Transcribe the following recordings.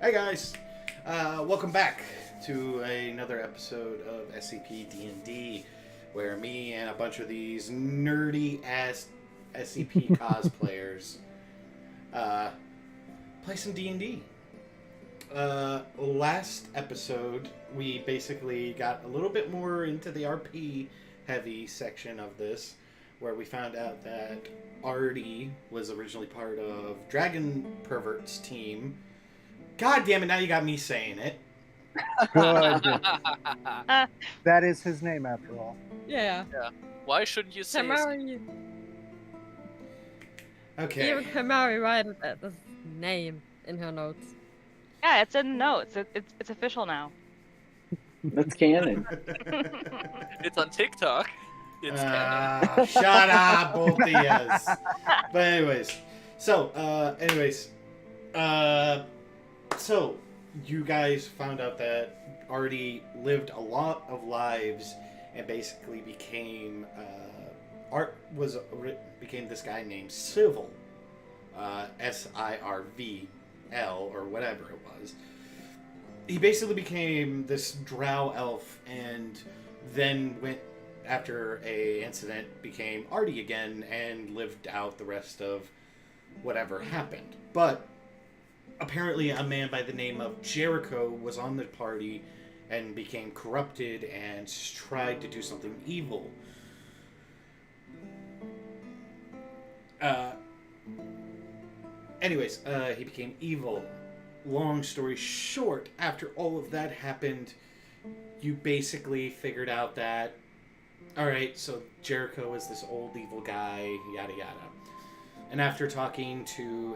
Hey guys, welcome back to another episode of SCP DnD, where me and a bunch of these nerdy ass SCP cosplayers play some D&D. Last episode, we basically got a little bit more into the RP heavy section of this, where we found out that Artie was originally part of Dragon Pervert's team. God damn it, now you got me saying it. Good. That is his name, after all. Yeah. Why shouldn't you say his Tamari, Okay. even Tamari wrote the name in her notes. Yeah, it's in notes. It's official now. That's canon. It's on TikTok. It's canon. Shut up, both of yous. But anyways, so you guys found out that Artie lived a lot of lives and basically became became this guy named Civil, Sirvl or whatever it was. He basically became this drow elf, and then went after a incident became Artie again and lived out the rest of whatever happened. But apparently a man by the name of Jericho was on the party and became corrupted and tried to do something evil. He became evil. Long story short, after all of that happened, you basically figured out that, alright, so Jericho is this old evil guy, yada yada. And after talking to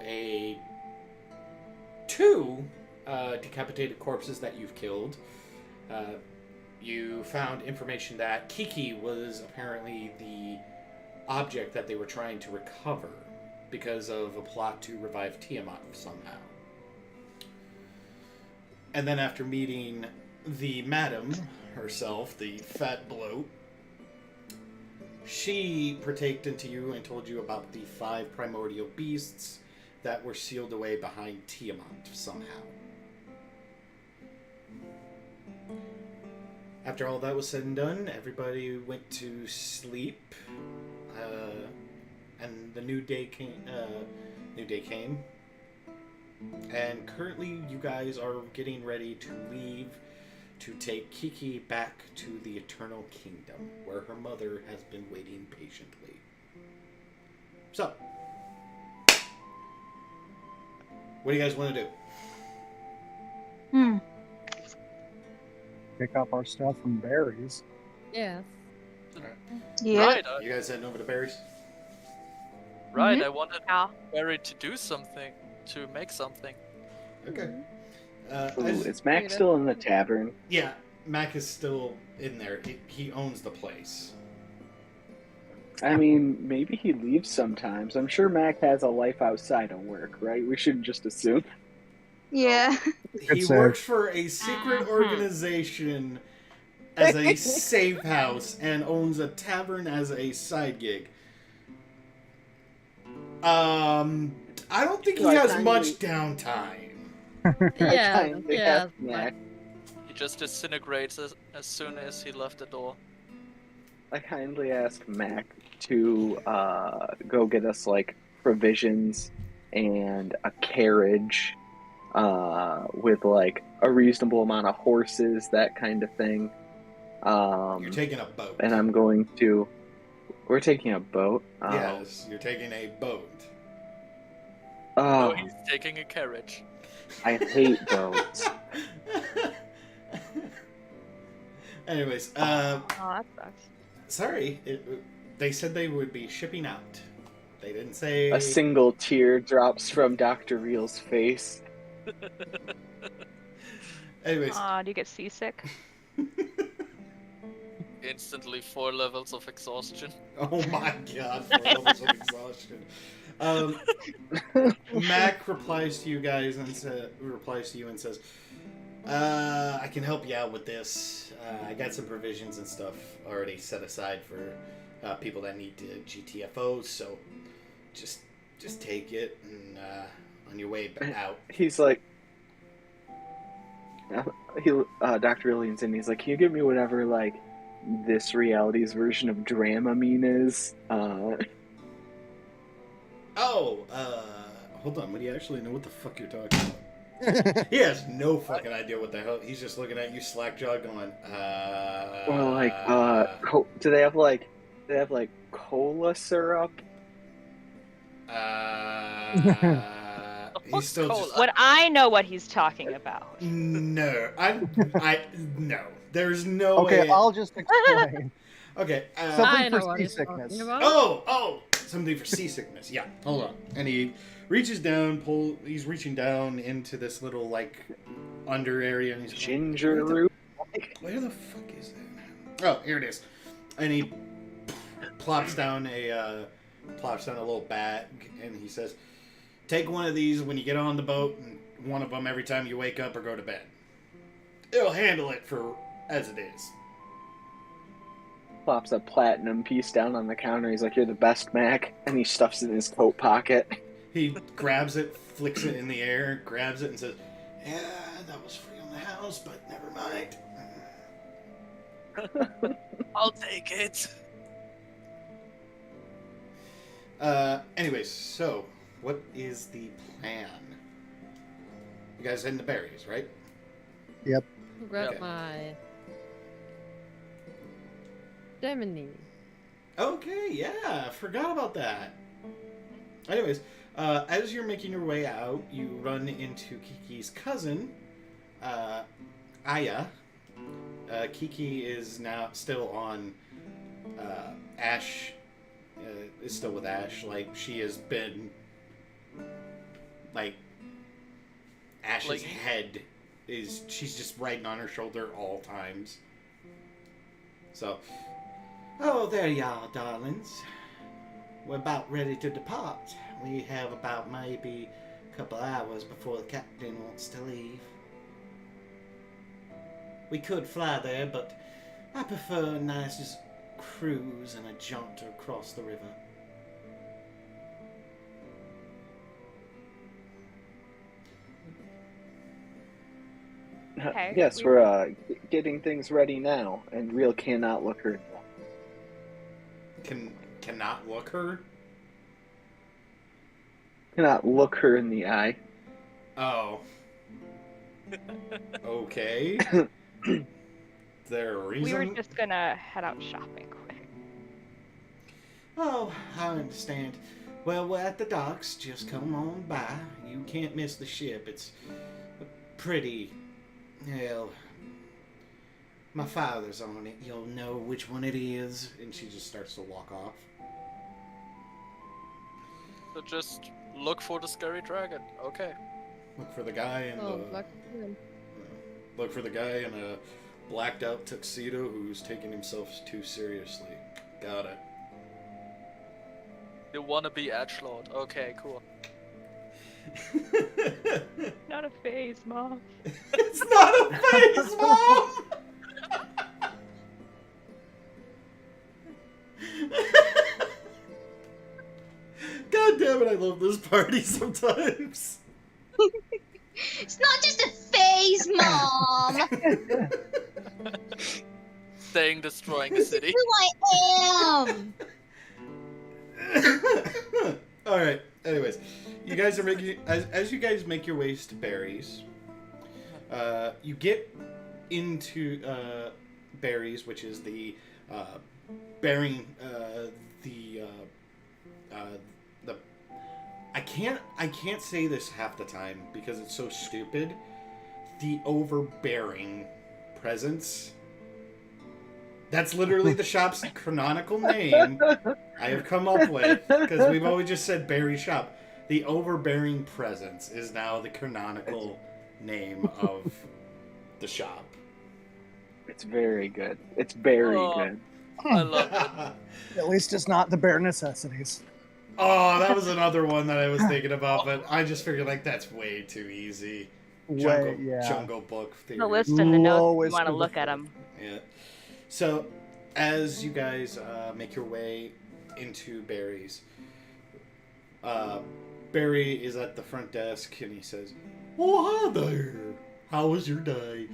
two decapitated corpses that you've killed, you found information that Kiki was apparently the object that they were trying to recover because of a plot to revive Tiamat somehow. And then after meeting the madam herself, the fat bloat, she partaked into you and told you about the 5 primordial beasts that were sealed away behind Tiamat somehow. After all that was said and done, everybody went to sleep, and the new day came. And currently, you guys are getting ready to leave to take Kiki back to the Eternal Kingdom, where her mother has been waiting patiently. So, what do you guys want to do? Pick up our stuff from berries. Yes. Yeah. Right, You guys heading over to Barry's? right. Mhm. I wanted Yeah. Barry to do something, to make something. Okay. Ooh, is Mac still in the tavern? Yeah, Mac is still in there. He owns the place. I mean, maybe he leaves sometimes. I'm sure Mac has a life outside of work, right? We shouldn't just assume. Yeah. He Good works save. for a secret organization as a safe house and owns a tavern as a side gig. I don't think he Like, has I much mean- downtime. Yeah. kindly Yeah. asked Mac. He just disintegrates as soon as he left the door. I kindly asked Mac to go get us like provisions and a carriage with like a reasonable amount of horses, that kind of thing. You're taking a boat. And I'm going to. We're taking a boat. Yes, you're taking a boat. Oh, No, he's taking a carriage. I hate boats. Anyways, Oh, that sucks. sorry. They said they would be shipping out. They didn't say... A single tear drops from Dr. Real's face. Anyways, Do you get seasick? Instantly 4 levels of exhaustion. oh my god, 4 levels of exhaustion. Mac replies to you guys and says, I can help you out with this. I got some provisions and stuff already set aside for people that need to GTFOs, so just take it and on your way out. He's like, Dr. Leans in. He's like, "Can you give me whatever like this reality's version of Dramamine is?" Hold on. Would he actually know what the fuck you're talking about? He has no fucking idea what the hell. He's just looking at you, slack-jawed, going, Or like, do they have like cola syrup? He's still just... Would I know what he's talking about? No. No. There's no Okay, way... I'll just explain. Okay, I Something know for what he's seasickness. talking about. Oh, something for seasickness. Yeah, hold on. And he reaches down, he's reaching down into this little, like, under area, and he's Ginger root? Where the fuck is that? Oh, here it is. And he plops down a little bag, and he says, "Take one of these when you get on the boat, and one of them every time you wake up or go to bed. It'll handle it for as it is." Plops a platinum piece down on the counter. He's like, "You're the best, Mac," and he stuffs it in his coat pocket. He grabs it, flicks it in the air, grabs it, and says, "Yeah, that was free on the house, but never mind." I'll take it. Anyways, so what is the plan? You guys heading to Barry's, right? Yep. Grab Okay. my Gemini. Okay, yeah, forgot about that. Anyways, as you're making your way out, you run into Kiki's cousin, Aya. Kiki is now still on Ash. Is still with Ash. Like, she has been, like, Ash's head is, she's just riding on her shoulder all times. So, oh, there you are, darlings. We're about ready to depart. We have about maybe a couple hours before the captain wants to leave. We could fly there, but I prefer a nice just cruise and a jaunt across the river. Okay, Yes, we're getting things ready now, and Real cannot look her. Cannot look her? Cannot look her in the eye. Oh. Okay. Is there a reason? We were just gonna head out shopping quick. Oh, I understand. Well, we're at the docks. Just come on by. You can't miss the ship. It's pretty... Well, my father's on it. You'll know which one it is. And she just starts to walk off. So just look for the scary dragon. Okay. Look for the guy in Oh, the... black man. Look for the guy in a blacked out tuxedo who's taking himself too seriously. Got it. You wanna be edgelord. Okay, cool. Not a phase, Mom. It's not a face, Mom! God damn it, I love this party sometimes. It's not just a phase, Mom. Staying destroying the city. Who I am. Alright, anyways. You guys are making... As you guys make your ways to Barry's, you get into Barry's, which is the bearing... the I can't say this half the time because it's so stupid. The overbearing presence. That's literally the shop's canonical name I have come up with because we've always just said Barry Shop. The overbearing presence is now the canonical name of the shop. It's very good. It's very Oh. good. I love it. At least it's not the bare necessities. Oh, that was another one that I was thinking about, but I just figured like that's way too easy. Jungle Book theory. The list in the notes. Lowest You want to of the look at them. Yeah. So, as you guys make your way into Barry's, Barry is at the front desk and he says, "Oh, hi there. How was your day?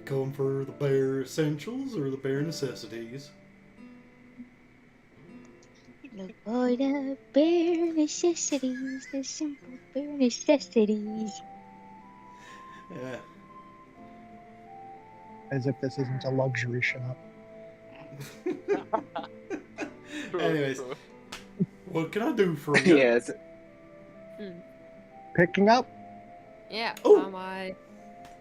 Come for the bare essentials or the bare necessities? Look for the bare necessities, the simple bare necessities. Yeah. As if this isn't a luxury shop. Anyways, what can I do for you? Yes. Picking up? Yeah, Oh. my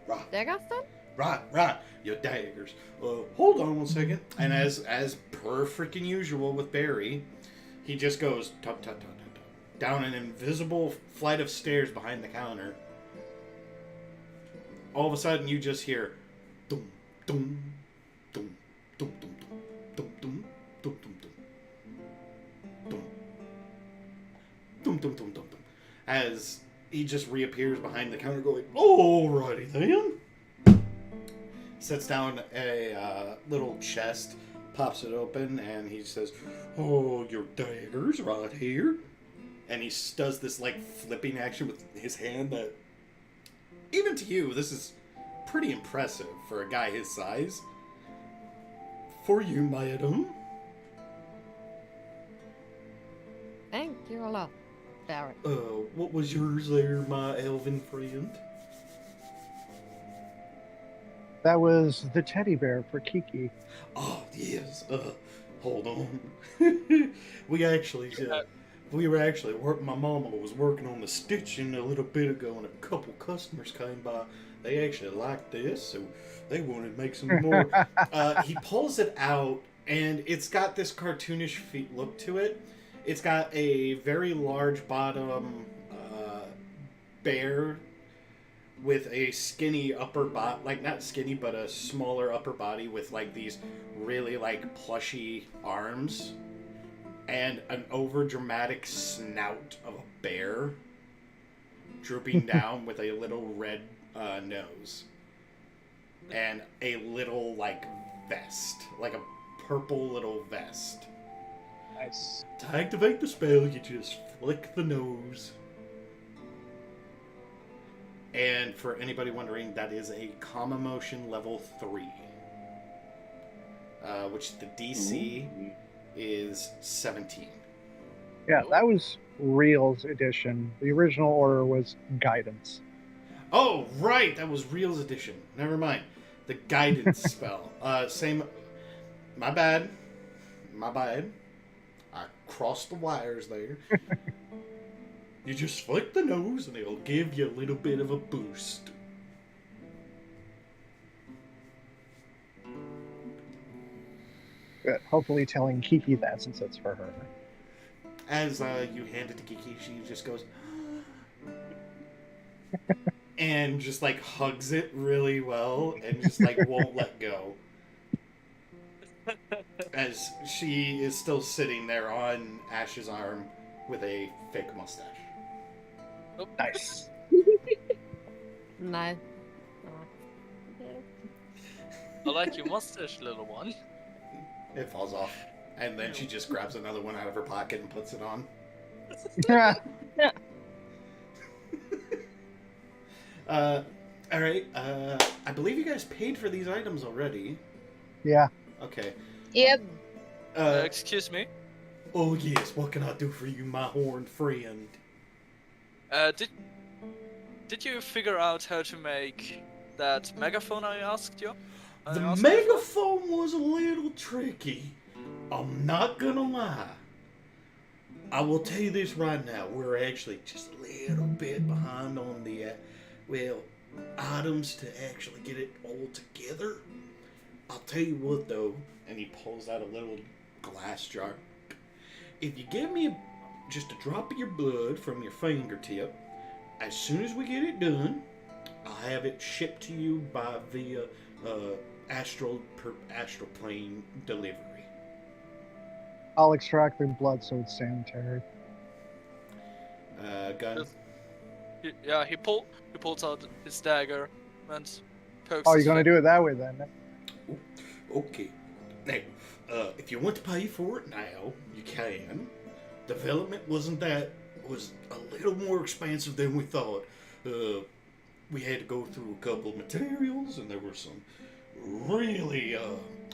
Right, daggers then? right. Your daggers. Hold on one second. And as per freaking usual with Barry, he just goes tut, tut, tut, tut, tut, down an invisible flight of stairs behind the counter. All of a sudden, you just hear dum dum dum dum dum dum dum dum dum dum dum dum dum dum dum as he just reappears behind the counter, going, "Alrighty then." Sets down a little chest, pops it open, and he says, "Oh, your daggers right here." And he does this like flipping action with his hand that, even to you, this is pretty impressive for a guy his size. For you, madam. Thank you a lot, Barry. What was yours there, my elven friend? That was the teddy bear for Kiki. Oh, yes. Hold on. we were actually my mama was working on the stitching a little bit ago, and a couple customers came by. They actually liked this, so they wanted to make some more. He pulls it out, and it's got this cartoonish look to it. It's got a very large bottom bear with a skinny upper body, like not skinny, but a smaller upper body with like these really like plushy arms, and an over dramatic snout of a bear drooping down with a little red nose, and a little like vest, like a purple little vest. Nice. To activate the spell, you just flick the nose. And for anybody wondering, that is a comma motion level 3. Which the DC is 17. Yeah, that was Real's edition. The original order was Guidance. Oh, right! That was Real's edition. Never mind. The guidance spell. Same. My bad. I crossed the wires there. You just flick the nose and it'll give you a little bit of a boost. Good. Hopefully telling Kiki that, since it's for her. As you hand it to Kiki, she just goes... and just like hugs it really well and just like won't let go. As she is still sitting there on Ash's arm with a fake mustache. Nice. Nice. I like your mustache, little one. It falls off. And then she just grabs another one out of her pocket and puts it on. Alright, I believe you guys paid for these items already. Yeah. Okay. Yep. Excuse me. Oh yes, what can I do for you, my horned friend? Did you figure out how to make that megaphone I asked you? The megaphone was a little tricky. I'm not gonna lie. I will tell you this right now. We're actually just a little bit behind on the, items to actually get it all together. I'll tell you what, though. And he pulls out a little glass jar. If you give me just a drop of your blood from your fingertip, as soon as we get it done, I'll have it shipped to you via astral plane delivery. I'll extract their blood so it's sanitary. Gun. Yeah, he pulls out his dagger and pokes. Oh, you're his gonna do it that way then? Okay. Now, if you want to pay for it now, you can. Development was a little more expensive than we thought. we had to go through a couple of materials, and there were some really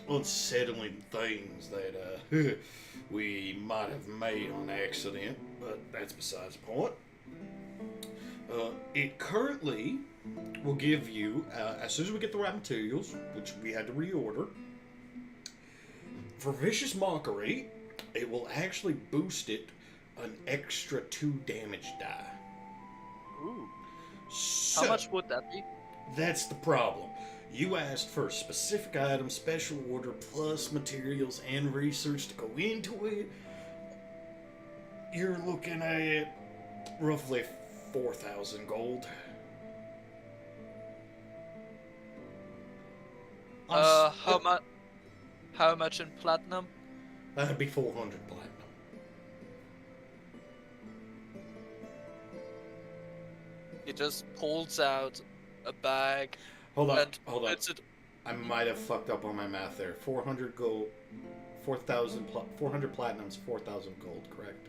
unsettling things that we might have made on accident, but that's besides the point. It currently will give you, as soon as we get the right materials, which we had to reorder, for Vicious Mockery, it will actually boost it an extra 2 damage die. Ooh. So, How much would that be? that's the problem. You asked for a specific item, special order, plus materials and research to go into it. You're looking at roughly 4,000 gold. How much in platinum? That'd be 400 platinum. He just pulls out a bag Hold on, and hold on. puts it. I might have fucked up on my math there. 400 gold, 400 platinum's 4,000 gold, correct?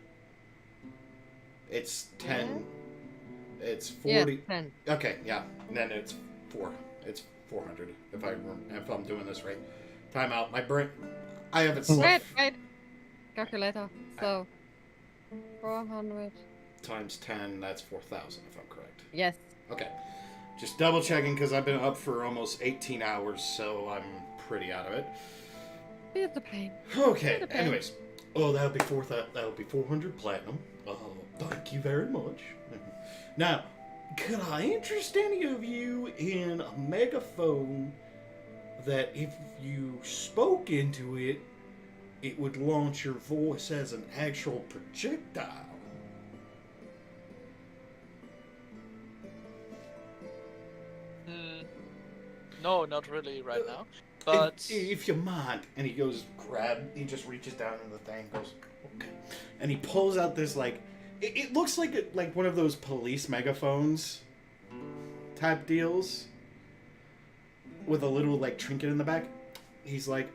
It's 10. It's 40. Yeah, 10. Okay, yeah. And then it's 4. It's 400 if I'm doing this right. Time out. My brain. I have it Wait, slipped. calculator. So, 400. Times 10. That's 4,000 if I'm correct. Yes. Okay. Just double checking because I've been up for almost 18 hours, so I'm pretty out of it. Here's the pain. Okay. Okay. Anyways, that'll be 400 platinum. Oh, thank you very much. Now, could I interest any of you in a megaphone that, if you spoke into it, it would launch your voice as an actual projectile? No, not really right now. But If you mind, and he just reaches down in the thing, goes, okay, and he pulls out this it looks like one of those police megaphones type deals with a little trinket in the back. He's like,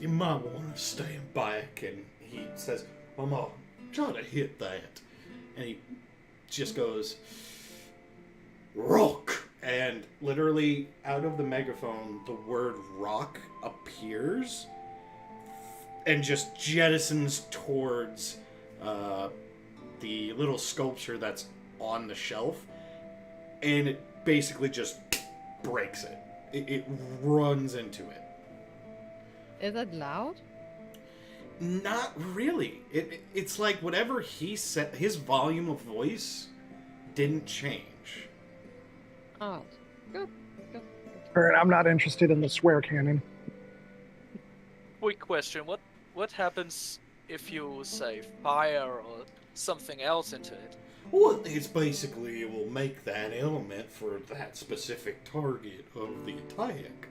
you might want to stand back, and he says, I'm gonna try to hit that, and he just goes, rock. And literally, out of the megaphone, the word rock appears and just jettisons towards the little sculpture that's on the shelf. And it basically just breaks it. It runs into it. Is it loud? Not really. It's like whatever he said, his volume of voice didn't change. Oh, good. Alright, I'm not interested in the swear cannon. quick question: what happens if you say fire or something else into it? Well, it's basically, it will make that element for that specific target of the attack.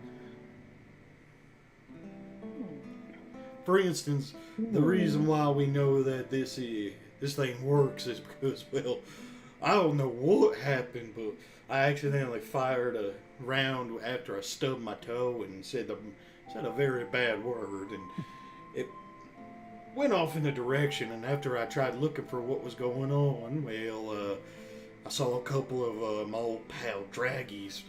For instance, the reason why we know that this thing works is because, well, I don't know what happened, but I accidentally fired a round after I stubbed my toe and said a very bad word, and it went off in a direction. And after I tried looking for what was going on, well, I saw a couple of my old pal Draggy's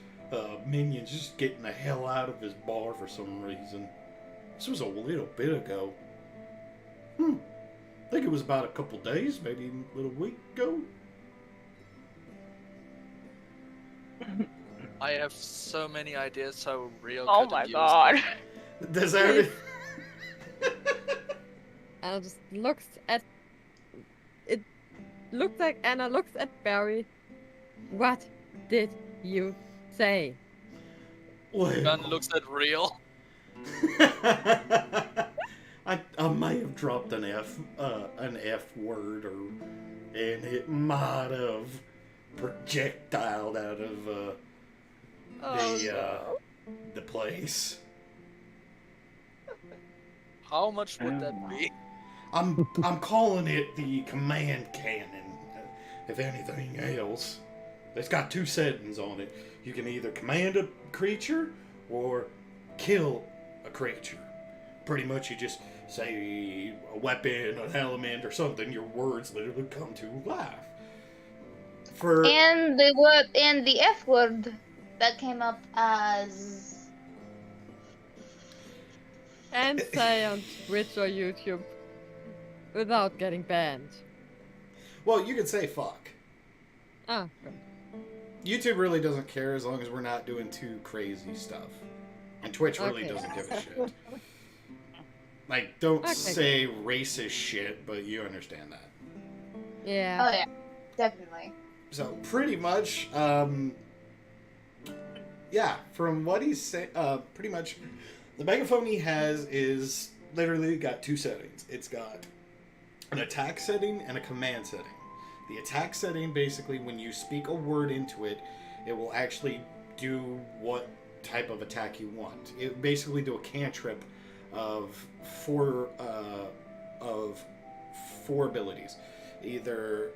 minions just getting the hell out of his bar for some reason. This was a little bit ago. I think it was about a couple days, maybe a little week ago. I have so many ideas how real. Oh could my use god. that. Does that? Anna just looks at it. Looks like Anna looks at Barry. What did you say? Gun looks at real. I may have dropped an F word, and it might have projectiled out of the place. How much would that be? I'm calling it the command cannon. If anything else, it's got 2 settings on it. You can either command a creature or kill a creature. Pretty much, you just say a weapon, an element, or something. Your words literally come to life. For And the word and the F word that came up as And say on Twitch or YouTube without getting banned. well, you could say fuck. Ah, good. YouTube really doesn't care as long as we're not doing too crazy stuff. And Twitch really Okay. doesn't give a shit. Like, don't Okay. say racist shit, but you understand that. Yeah. oh yeah, definitely. So, pretty much, yeah, from what he's saying, pretty much, the megaphone he has is literally got two settings. It's got an attack setting and a command setting. The attack setting, basically, when you speak a word into it, it will actually do what type of attack you want. It will basically do a cantrip of four abilities, either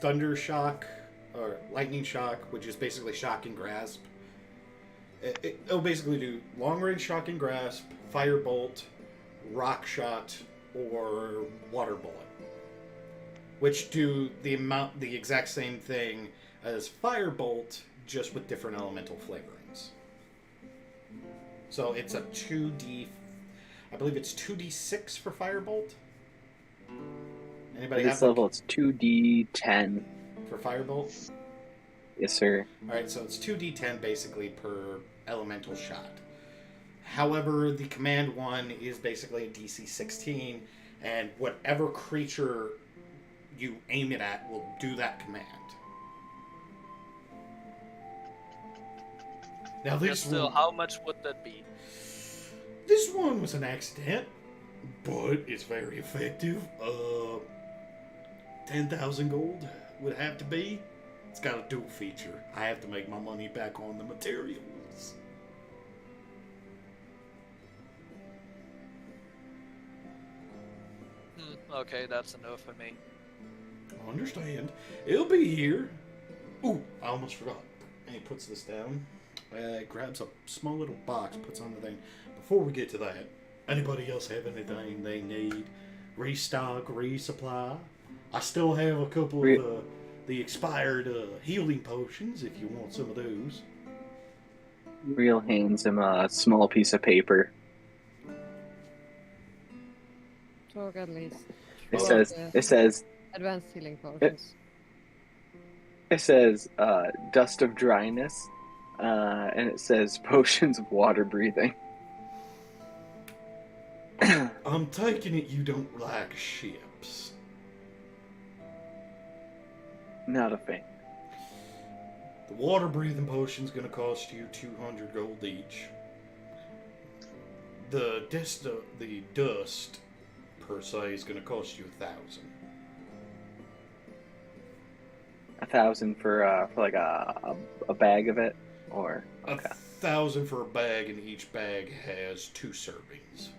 thunder shock or lightning shock, which is basically shock and grasp. It'll basically do long range shock and grasp, fire bolt, rock shot, or water bullet, which do the exact same thing as firebolt, just with different elemental flavorings. So it's a 2D, I believe it's 2D6 for firebolt. Anybody At this have level, it's 2d10. for firebolt? Yes, sir. All right, so it's 2d10 basically per elemental shot. However, the command one is basically a DC 16, and whatever creature you aim it at will do that command. Now But this still, one, how much would that be? this one was an accident, but it's very effective. 10,000 gold would have to be. It's got a dual feature. I have to make my money back on the materials. Okay, that's enough for me. I understand. It'll be here. Ooh, I almost forgot. And he puts this down. Grabs a small little box, puts on the thing. Before we get to that, anybody else have anything they need? Restock, resupply? I still have a couple of the expired healing potions if you want some of those. Real hands him a small piece of paper. Talk at least. It Well, says, the it says, advanced healing potions. it says, dust of dryness, and it says potions of water breathing. I'm taking it you don't like ships. Not a fan. The water breathing potion's gonna cost you 200 gold each. The dust per se is gonna cost you 1,000. 1,000 for like a bag of it, or okay. 1,000 for a bag, and each bag has 2 servings.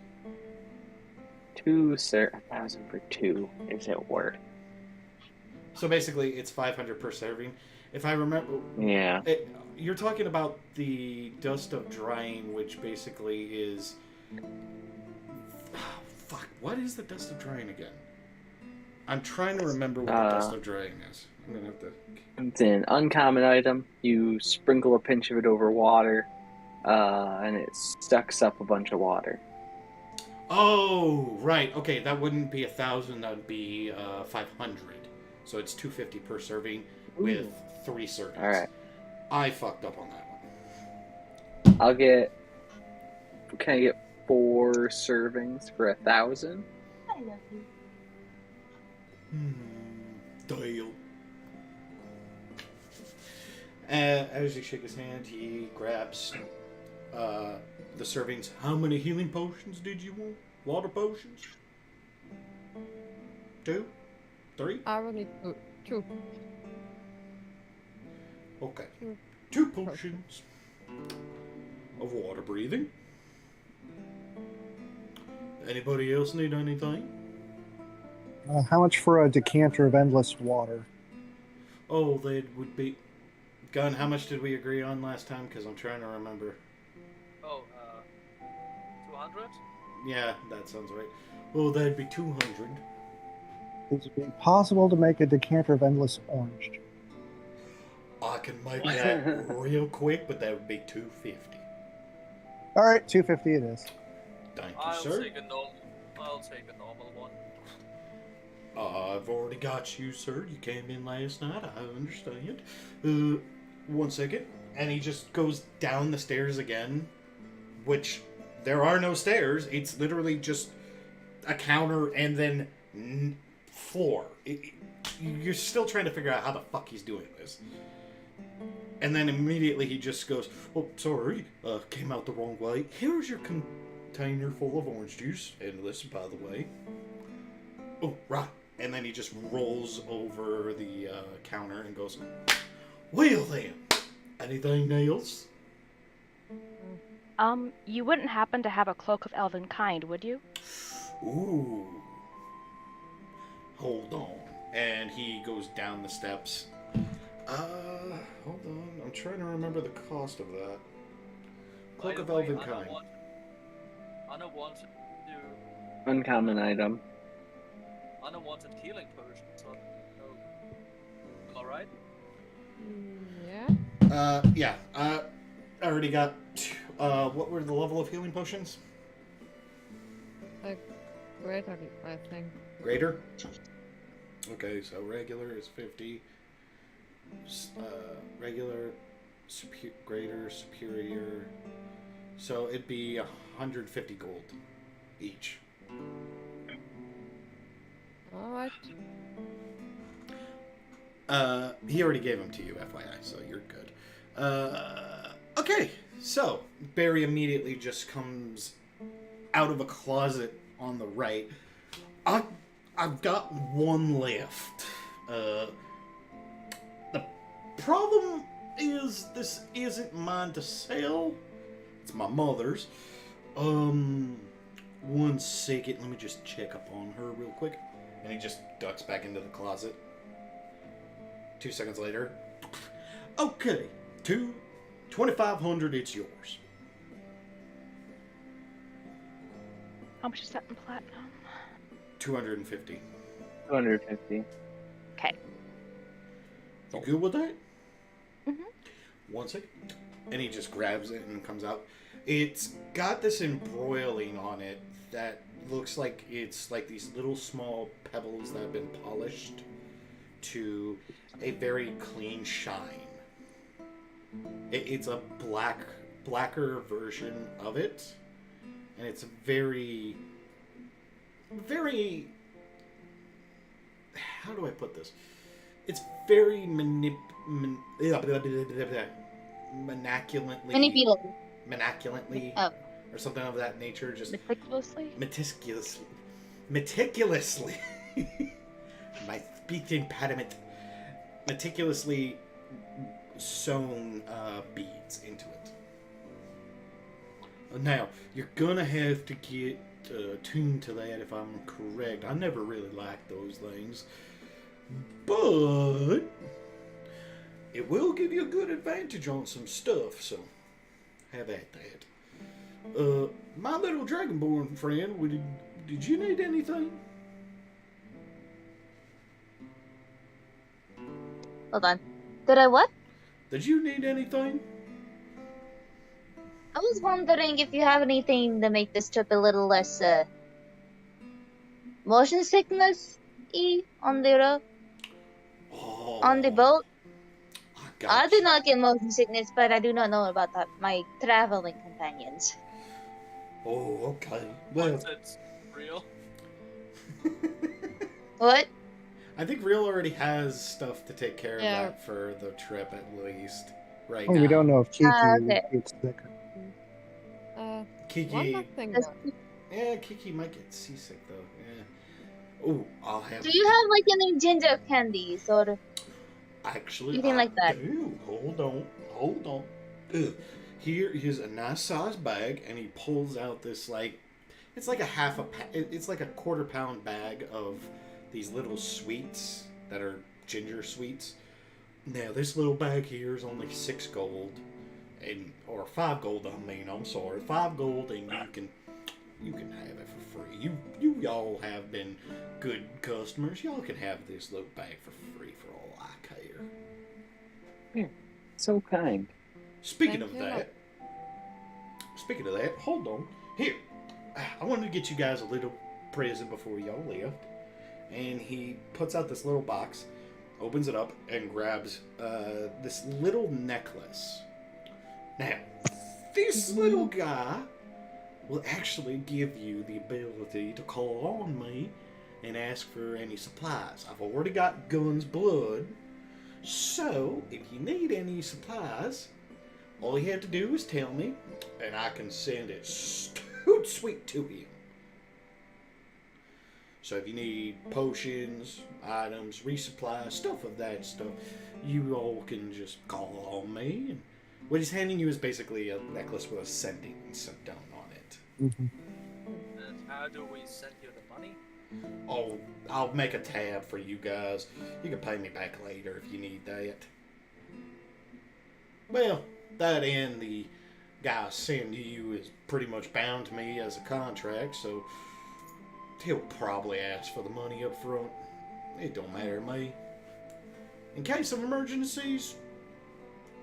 1,000 for 2. Is it worth? So basically, it's 500 per serving. If I remember, Yeah. you're talking about the dust of drying, which basically is. Fuck, what is the dust of drying again? I'm trying to remember what the dust of drying is. I'm gonna have to. It's an uncommon item. You sprinkle a pinch of it over water, and it sucks up a bunch of water. Oh, right. Okay, that wouldn't be 1,000. That would be 500. So it's 250 per serving with 3 servings. All right. I fucked up on that one. I'll get. Can I get 4 servings for 1,000? I love you. Deal. As you shake his hand, he grabs the servings. How many healing potions did you want? Water potions? 2? 3? I will need 2. Okay. 2 potions of water breathing. Anybody else need anything? How much for a decanter of endless water? Oh, that would be... Gun, how much did we agree on last time? Because I'm trying to remember. Oh, 200? Yeah, that sounds right. Oh, that'd be 200. Is it possible to make a decanter of endless orange? I can make that real quick, but that would be $250. All right, $250 it is. Thank you, I'll sir. take a normal one. I've already got you, sir. You came in last night. I understand. 1 second. And he just goes down the stairs again, which there are no stairs. It's literally just a counter and then floor. You're still trying to figure out how the fuck he's doing this. And then immediately he just goes, "Oh, sorry, came out the wrong way. Here's your container full of orange juice. Endless, by the way. Oh, right." And then he just rolls over the counter and goes, "Well then, anything else?" You wouldn't happen to have a cloak of elven kind, would you? Ooh. Hold on. And he goes down the steps. Hold on. I'm trying to remember the cost of that. Cloak of elven kind. Unwanted Uncommon item. unwanted healing potion. So, am I right? Yeah. Yeah. I already got. What were the level of healing potions? Greater, I think. Greater? Okay, so regular is 50. Regular, greater, superior. So it'd be 150 gold each. Alright. He already gave them to you, FYI, so you're good. Okay, so Barry immediately just comes out of a closet on the right. I've got one left. The problem is this isn't mine to sell. It's my mother's. 1 second, let me just check up on her real quick. And he just ducks back into the closet. 2 seconds later. Okay, 2,500, it's yours. How much is that in platinum? 250. 250. Okay. You good with that? Mhm. 1 second. And he just grabs it and comes out. It's got this embroiling on it that looks like it's like these little small pebbles that have been polished to a very clean shine. It's a blacker version of it. And it's very, very... How do I put this? It's very manaculately, Oh. or something of that nature. Just Meticulously? meticulously. My speech impediment. Meticulously sewn beads into it. Now, you're gonna have to get tuned to that if I'm correct. I never really liked those things. But it will give you a good advantage on some stuff, so have at that. My little dragonborn friend, did you need anything? Hold on. Did I what? Did you need anything? I was wondering if you have anything to make this trip a little less motion sickness-y on the road, Oh, on the boat. I do you. not get motion sickness, but I do not know about that. My traveling companions. Oh, okay. Well, Is it real? What? I think Real already has stuff to take care of Yeah. that for the trip at least. Right Oh, now. we don't know if Kiki okay. gets sick. One Kiki. more thing. Does- though. Yeah, Kiki might get seasick though. Yeah. Oh, I'll have. Do you have like any ginger candies or? Actually, anything I like that? do. Hold on. Ugh. Here is a nice sized bag, and he pulls out this it's like it's like a quarter-pound bag of these little sweets that are ginger sweets. Now this little bag here is only 6 gold, or 5 gold. I'm sorry, 5 gold, and You can have it for free. You all have been good customers. Y'all can have this little bag for free for all I care. So kind. Speaking Thank of you. that, hold on. Here, I wanted to get you guys a little present before y'all left. And he puts out this little box, opens it up, and grabs this little necklace. Now, this little guy will actually give you the ability to call on me and ask for any supplies. I've already got Gun's blood, so if you need any supplies, all you have to do is tell me, and I can send it sweet to him. So if you need potions, items, resupply, stuff of that stuff, you all can just call on me. And what he's handing you is basically a necklace with a sending done on it. Mhm. And how do we send you the money? Oh, I'll make a tab for you guys. You can pay me back later if you need that. Well, that and the guy sending you is pretty much bound to me as a contract, so he'll probably ask for the money up front. It don't matter to me. In case of emergencies,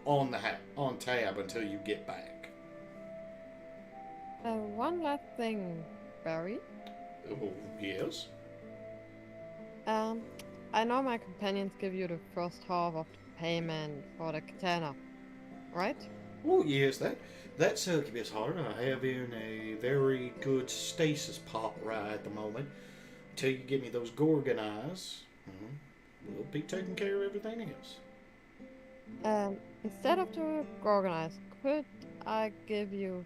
on tab until you get back. One last thing, Barry. Oh, yes. I know my companions give you the first half of the payment for the katana, right? Oh, yes, that succubus heart I have in a very good stasis pot right at the moment. Until you give me those Gorgon eyes, we'll be taking care of everything else. Instead of the organized, could I give you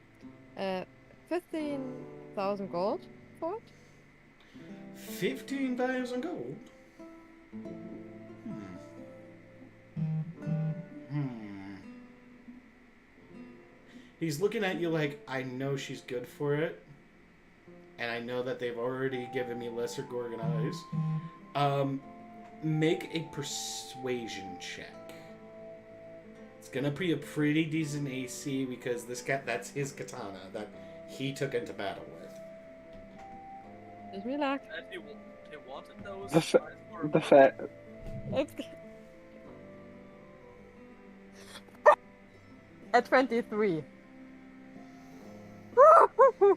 15,000 gold for it? 15,000 gold? He's looking at you like, I know she's good for it. And I know that they've already given me lesser Gorgon eyes. Make a persuasion check. It's gonna be a pretty decent AC because that's his katana that he took into battle with. Just relax. And he wanted those. The fact. It's at 23.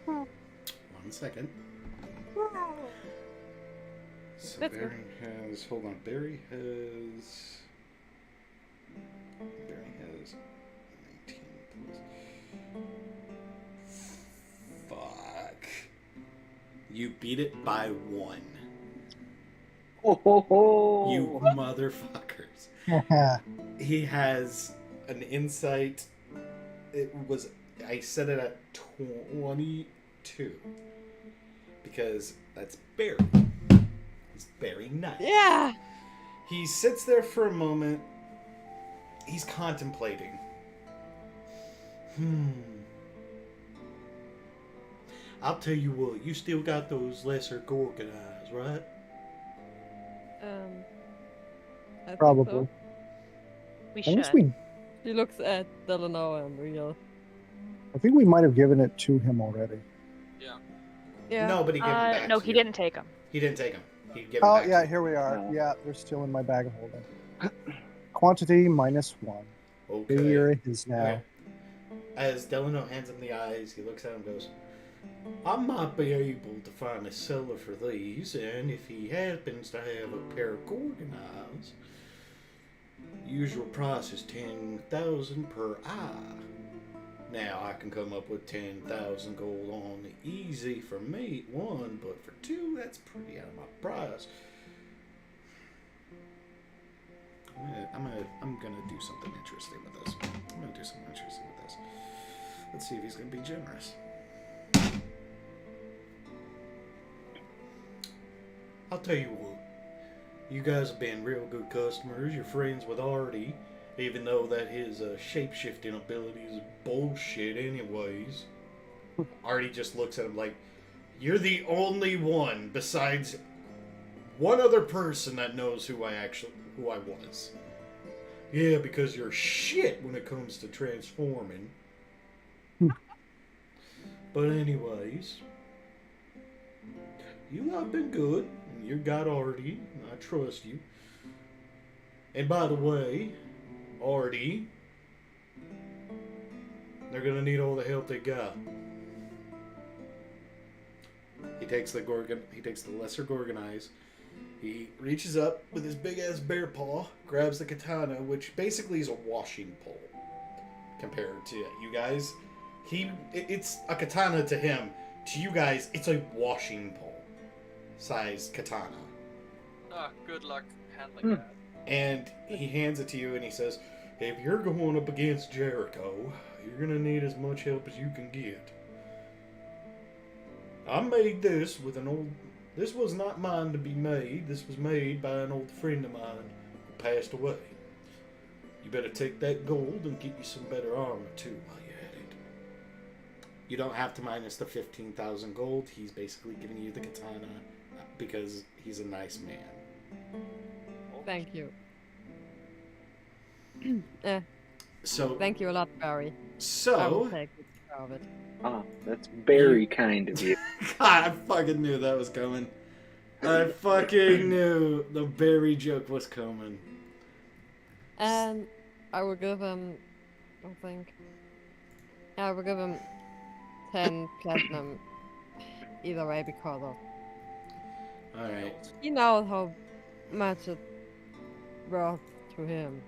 1 second. So That's good. Barry has. Hold on. Barry has 19 plus. Fuck. You beat it by 1. Oh, You motherfuckers. He has an insight. I set it at 22. Because that's Barry. He's very nice. Yeah. He sits there for a moment. He's contemplating. I'll tell you what, you still got those lesser Gorgon eyes, right? I think Probably. so. We I should. guess we. She looks at Delanoaidan. I think we might have given it to him already. Yeah. No, but he gave them back No, to he you. didn't take them. He didn't take them. He gave them Oh back yeah, to you. here we are. No. Yeah, they're still in my bag of holding. Quantity -1. Okay. Here it is now. Okay. As Delano hands him the eyes, he looks at him and goes, I might be able to find a seller for these, and if he happens to have a pair of Gorgon eyes, usual price is 10,000 per eye. Now, I can come up with 10,000 gold on the easy for me, 1, but for 2, that's pretty out of my price. I'm gonna do something interesting with this. Let's see if he's gonna be generous. I'll tell you what. You guys have been real good customers. You're friends with Artie, even though that his shape-shifting ability is bullshit anyways. Artie just looks at him like, you're the only one besides one other person that knows who I was. Yeah, because you're shit when it comes to transforming. But anyways, You have been good. And you got Artie. I trust you. And by the way, Artie, they're gonna need all the help they got. He takes the lesser Gorgonized. He reaches up with his big ass bear paw, grabs the katana, which basically is a washing pole compared to you guys. It's a katana to him. To you guys, it's a washing pole size katana. Ah, good luck handling that. And he hands it to you and he says, if you're going up against Jericho, you're gonna need as much help as you can get. I made this with this was not mine to be made. This was made by an old friend of mine who passed away. You better take that gold and get you some better armor too while you're at it. You don't have to minus the 15,000 gold. He's basically giving you the katana because he's a nice man. Thank you. So Thank you a lot, Barry. I will So take good care of it. Oh, that's very kind of you. God, I fucking knew that was coming. I fucking knew the berry joke was coming. And I will give him, I think, I will give him 10 platinum either way because of Alright. he knows how much it worth to him.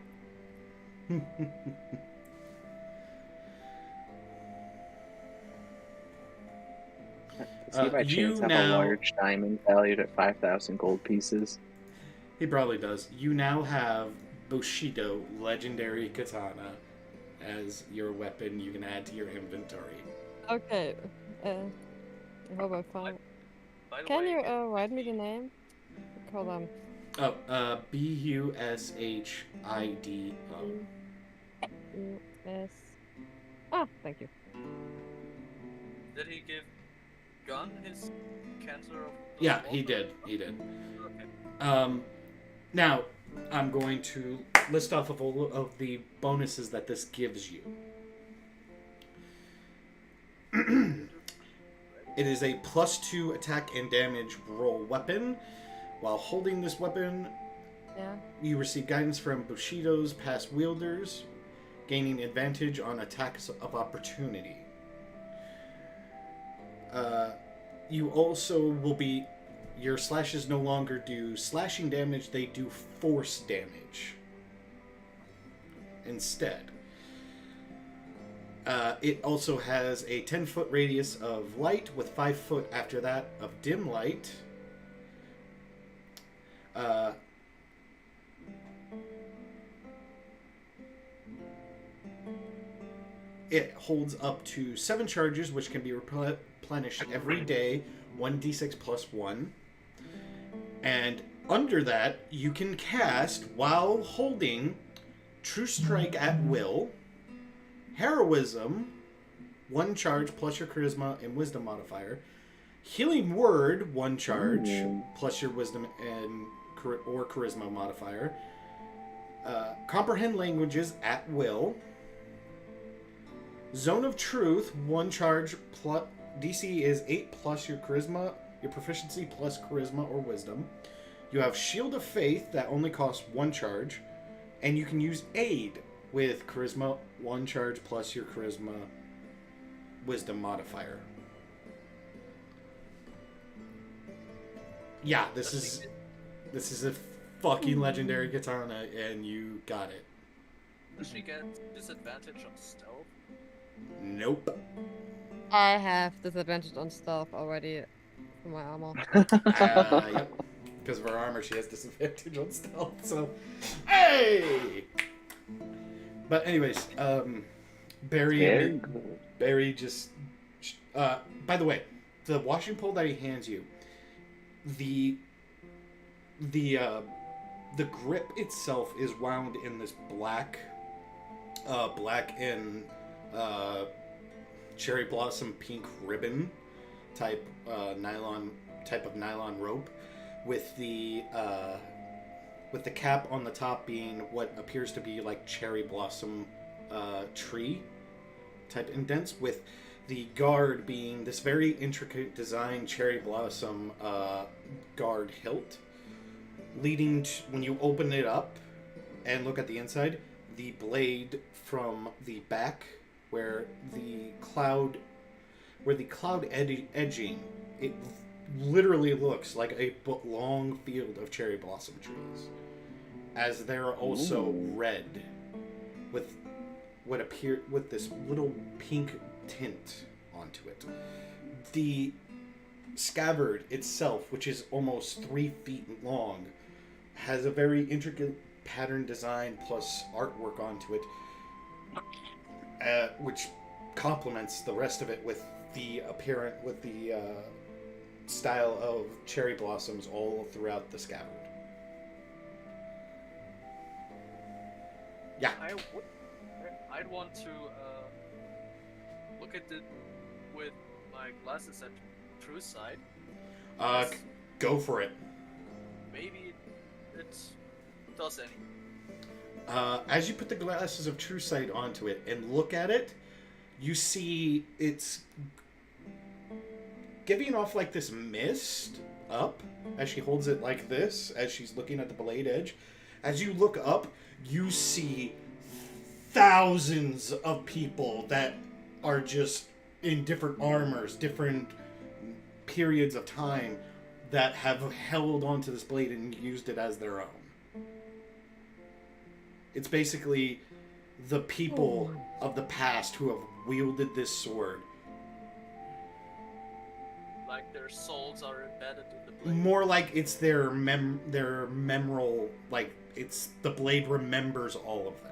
Does he by You chance have now- a large diamond valued at 5,000 gold pieces? He probably does. You now have Bushido Legendary Katana as your weapon you can add to your inventory. Okay. I hope I found. By the Can way, you write me the name? Hold on. Oh, Bushidoo. U.S. Ah, thank you. did he give Gun his cancer of the Yeah, small he thing? did. He did. Okay. Now, I'm going to list off of all of the bonuses that this gives you. It is a +2 attack and damage roll weapon. While holding this weapon, Yeah. you receive guidance from Bushido's past wielders, gaining advantage on attacks of opportunity. You also will be... Your slashes no longer do slashing damage, they do force damage instead. It also has a 10-foot radius of light, with 5 foot after that of dim light. It holds up to 7 charges, which can be replenished every day, 1d6 plus 1. And under that, you can cast, while holding, True Strike at will, Heroism, 1 charge plus your Charisma and Wisdom modifier, Healing Word, 1 charge plus your Wisdom and or Charisma modifier, Comprehend Languages at will, Zone of Truth, 1 charge plus DC is 8 plus your Charisma, your proficiency plus Charisma or Wisdom. You have Shield of Faith that only costs 1 charge, and you can use Aid with Charisma, 1 charge plus your Charisma Wisdom modifier. Yeah, this is a fucking legendary katana, and you got it. Does she get disadvantage on stealth? Nope. I have disadvantage on stealth already for my armor. Yep. Because of her armor, she has disadvantage on stealth. So, hey. But anyways, Very good. Barry just. By the way, the washing pole that he hands you, the grip itself is wound in this black and cherry blossom pink ribbon type nylon rope, with the cap on the top being what appears to be like cherry blossom tree type indents, with The guard being this very intricate design cherry blossom guard hilt, leading to, when you open it up and look at the inside, the blade from the back where the cloud edging, it literally looks like a long field of cherry blossom trees, as they're also red with what appear with this little pink tint onto it. The scabbard itself, which is almost 3 feet long, has a very intricate pattern design plus artwork onto it, which complements the rest of it with the style of cherry blossoms all throughout the scabbard. Yeah. I'd want to look at it with my glasses at true sight. Go for it. Maybe it does any. As you put the glasses of true sight onto it and look at it, you see it's giving off like this mist up as she holds it like this, as she's looking at the blade edge. As you look up, you see thousands of people that are just in different armors, different periods of time, that have held onto this blade and used it as their own. It's basically the people of the past who have wielded this sword. Like their souls are embedded in the blade. More like it's their memorial, like it's the blade remembers all of them.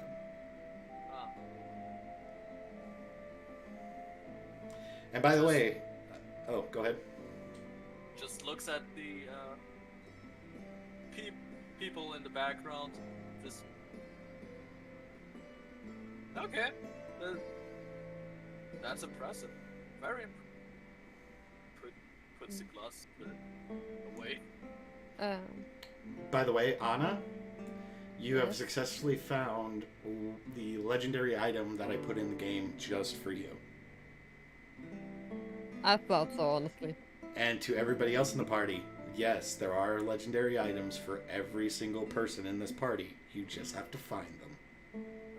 And by the way, oh, go ahead. Just looks at the people in the background. Just okay. That's impressive. Very impressive. Puts the glass away. By the way, Anna, you have successfully found the legendary item that I put in the game just for you. I thought so, honestly. And to everybody else in the party, yes, there are legendary items for every single person in this party. You just have to find them.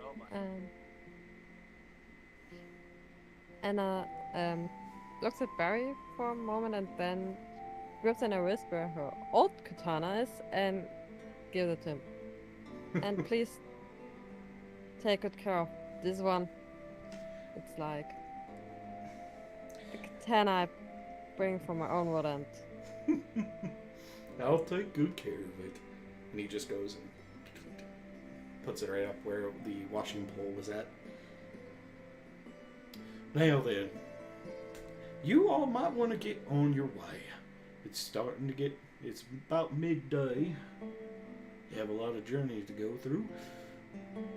Oh my. Anna looks at Barry for a moment and then grabs in a wrist where her old katana is and gives it to him. And please take good care of this one. It's like a katana I bring from my own wood and I'll take good care of it. And he just goes and puts it right up where the washing pole was at. Now then, you all might want to get on your way. It's about midday. You have a lot of journeys to go through.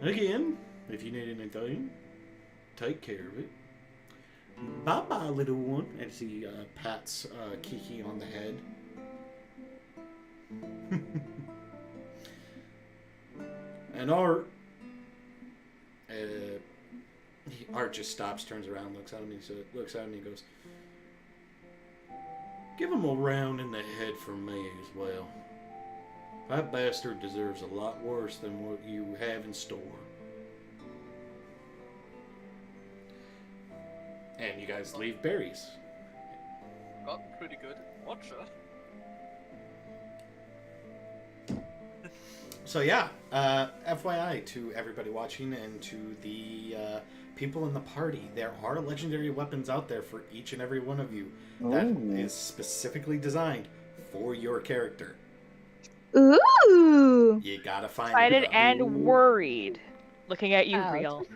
Again, if you need anything, take care of it. Bye-bye, little one. As he pats Kiki on the head. And Art just stops, turns around, looks at him, and he goes, "Give him a round in the head from me as well. That bastard deserves a lot worse than what you have in store." And you guys leave Barry's. Got pretty good watcher. So yeah, FYI to everybody watching and to the people in the party, there are legendary weapons out there for each and every one of you that is specifically designed for your character. Ooh. You gotta find Excited them. and worried. Looking at you, Ouch. Real.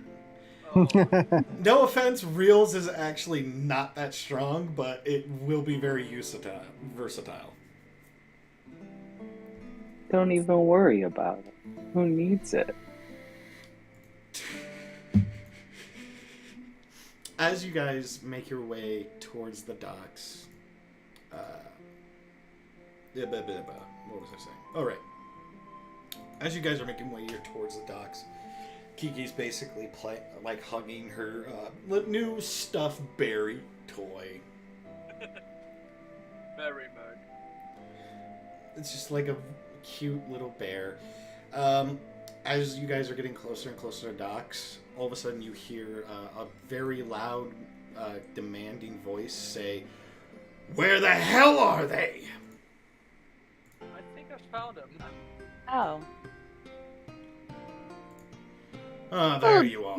No offense, Reels is actually not that strong, but it will be very versatile. Don't even worry about it. Who needs it? As you guys make your way towards the docks, what was I saying? All right. As you guys are making your way towards the docks, Kiki's basically hugging her new stuffed berry toy. Very mug. It's just like a cute little bear. As you guys are getting closer and closer to docks, all of a sudden you hear a very loud, demanding voice say, "Where the hell are they?" I think I found him. Oh. Ah, there you are.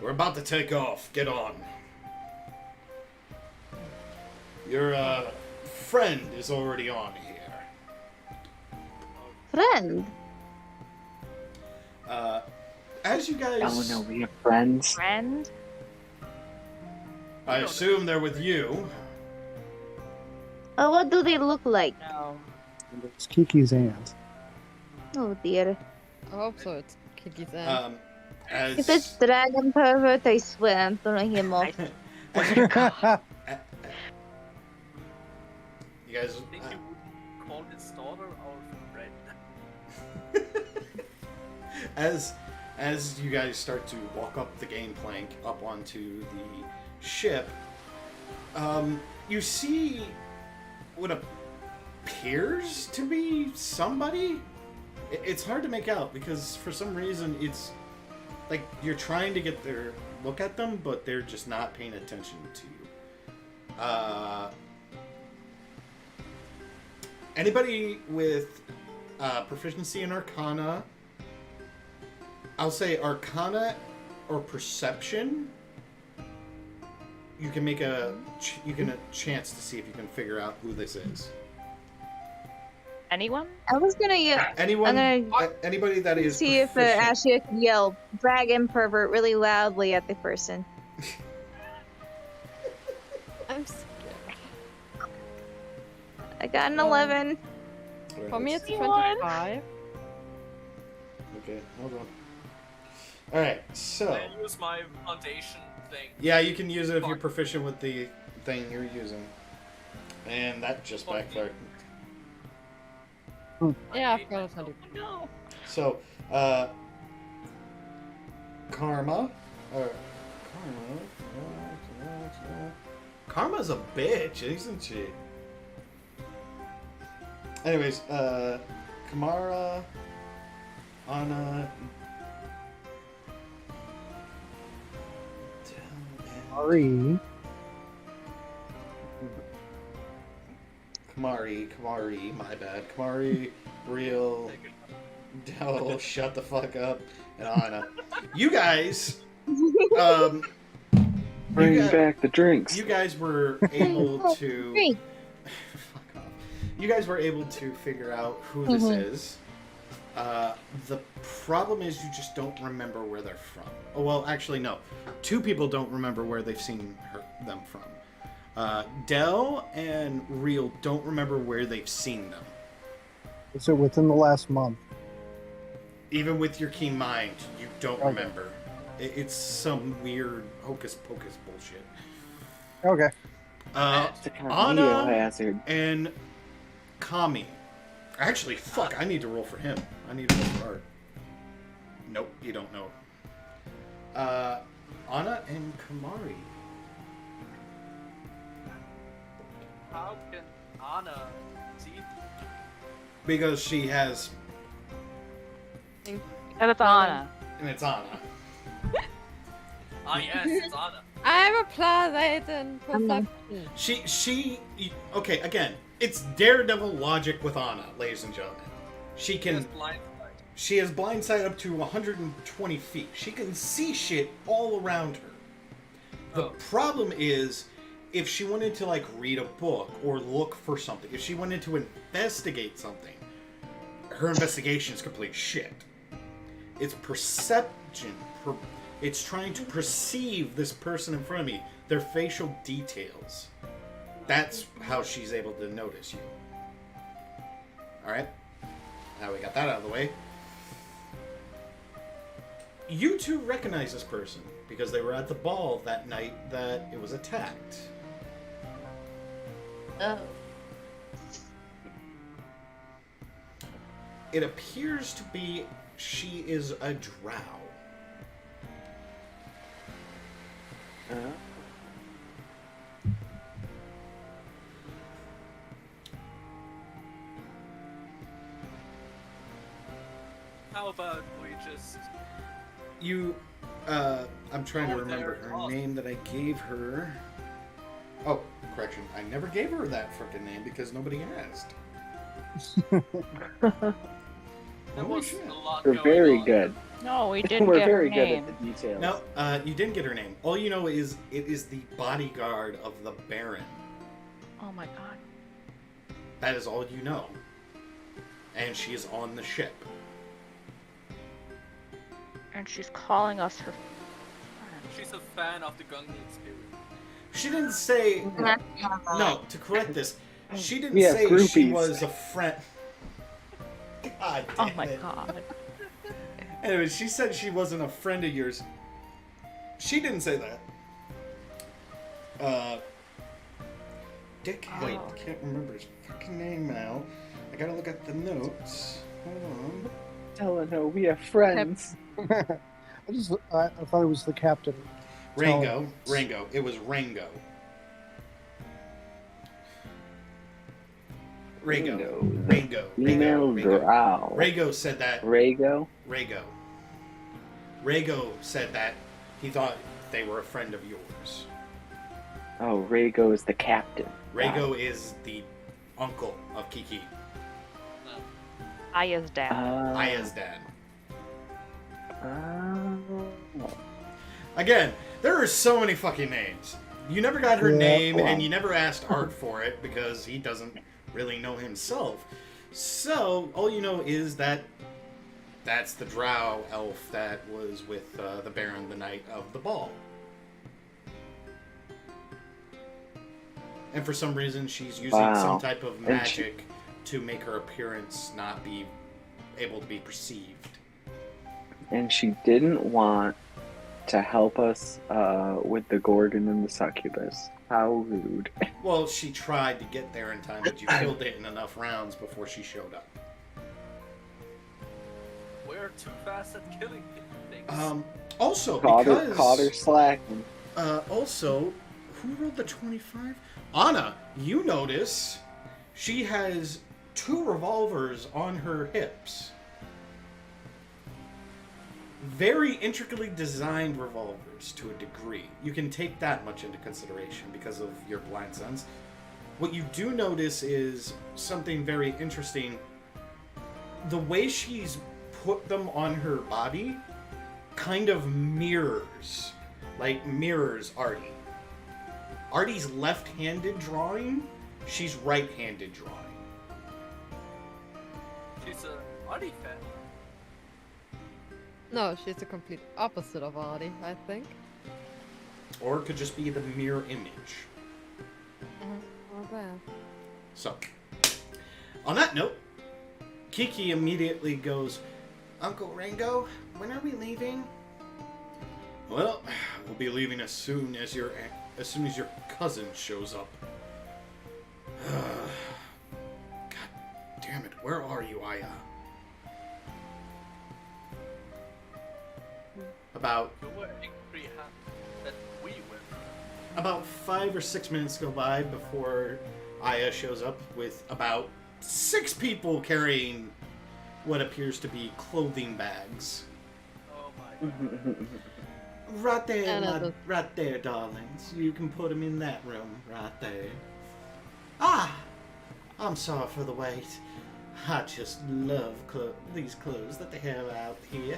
We're about to take off. Get on. Your friend is already on here. Friend. As you guys... Oh no, we have friends. Friend? I assume they're with you. What do they look like? No. It's Kiki's aunt. Oh dear. I hope so. It's Kiki's end. If it's dragon pervert, I swear I'm throwing him off. You guys... I think he would call his daughter our friend. As you guys start to walk up the gangplank up onto the ship, you see what appears to be somebody. It's hard to make out because for some reason it's like you're trying to get their look at them, but they're just not paying attention to you. Anybody with proficiency in Arcana? I'll say Arcana or Perception. You can make a chance to see if you can figure out who this is. Anyone? I was gonna Anyone? I'm gonna Anybody that is see if proficient. Ashley could yell dragon pervert really loudly at the person. I'm scared. I got an 11. For me, it's 21. 25. Okay, hold on. Alright, so... I use my foundation thing. Yeah, you can use it if you're proficient with the thing you're using. And that just backfired. Yeah, I've got a 20. No. So, Karma... Karma's a bitch, isn't she? Anyways, Kamara... Anna... Ari. Kamari, my bad. Kamari, Real, Del, shut the fuck up, and Anna. You guys, Bring you back the drinks. You guys were able to. Drink. Fuck off. You guys were able to figure out who this is. The problem is you just don't remember where they're from. Oh, well, actually, no. Two people don't remember where they've seen them from. Del and Real don't remember where they've seen them. So within the last month. Even with your keen mind, you don't Okay. remember. It's some weird hocus pocus bullshit. Okay. Anna hazard. and Kami. Actually, fuck, I need to roll for him. I need to roll for Art. Nope, you don't know. Anna and Kamari. How can Anna see? Because she has... And it's Anna. And it's Anna. Ah, yes, it's Anna. I'm a +8 in I'm not- perception. Okay, again, it's daredevil logic with Anna, ladies and gentlemen. She He can... has blind sight. She has blind sight up to 120 feet. She can see shit all around her. The problem is, if she wanted to, like, read a book or look for something, if she wanted to investigate something, her investigation is complete shit. It's perception. It's trying to perceive this person in front of me, their facial details. That's how she's able to notice you. Alright? Now we got that out of the way. You two recognize this person because they were at the ball that night that it was attacked. Oh. it appears to be she is a drow. How about we just... You, I'm trying to remember her name that I gave her. Oh, correction. I never gave her that frickin' name because nobody asked. There was a lot We're going very on. good. No, we didn't We're get her very good name. at the details. No, you didn't get her name. All you know is it is the bodyguard of the Baron. Oh my god. That is all you know. And she is on the ship. And she's calling us her friend. She's a fan of the Gungan spirit. She didn't say... No, to correct this, she didn't We have say she groupies. was a friend... God damn Oh my it. god. Anyway, she said she wasn't a friend of yours. She didn't say that. Dickhead. Oh. Can't remember his fucking name now. I gotta look at the notes. Hold on. Delano, we have friends. I thought it was the captain. Rango. Rango. It was Rango. Rango. Female drow. Rango said that. Rago? Rago said that he thought they were a friend of yours. Oh, Rago is the captain. Rago is the uncle of Kiki. Aya's dad. Aya's dad. Oh. Again, there are so many fucking names. You never got her Yeah, name, wow. and you never asked Art for it because he doesn't really know himself. So, all you know is that that's the drow elf that was with the Baron the night of the ball. And for some reason, she's using Wow. some type of And magic to make her appearance not be able to be perceived. And she didn't want to help us with the Gorgon and the Succubus. How rude. Well, she tried to get there in time, but you killed it in enough rounds before she showed up. We're too fast at killing things. Also, Caught because... her slacking. Also, who rolled the 25? Anna, you notice she has 2 revolvers on her hips. Very intricately designed revolvers to a degree. You can take that much into consideration because of your blind sense. What you do notice is something very interesting. The way she's put them on her body kind of mirrors Artie. Artie's left-handed drawing, she's right-handed drawing. She's a Artie fan. No, she's the complete opposite of Artie, I think. Or it could just be the mirror image. Not bad. So, on that note, Kiki immediately goes, Uncle Rango, when are we leaving? Well, we'll be leaving as soon as your cousin shows up. God damn it, where are you, Aya? About You were angry that we went. About 5 or 6 minutes go by before Aya shows up with about 6 people carrying what appears to be clothing bags. Oh my god. Right there, Anna right there, darlings. You can put them in that room, right there. Ah, I'm sorry for the wait. I just love these clothes that they have out here.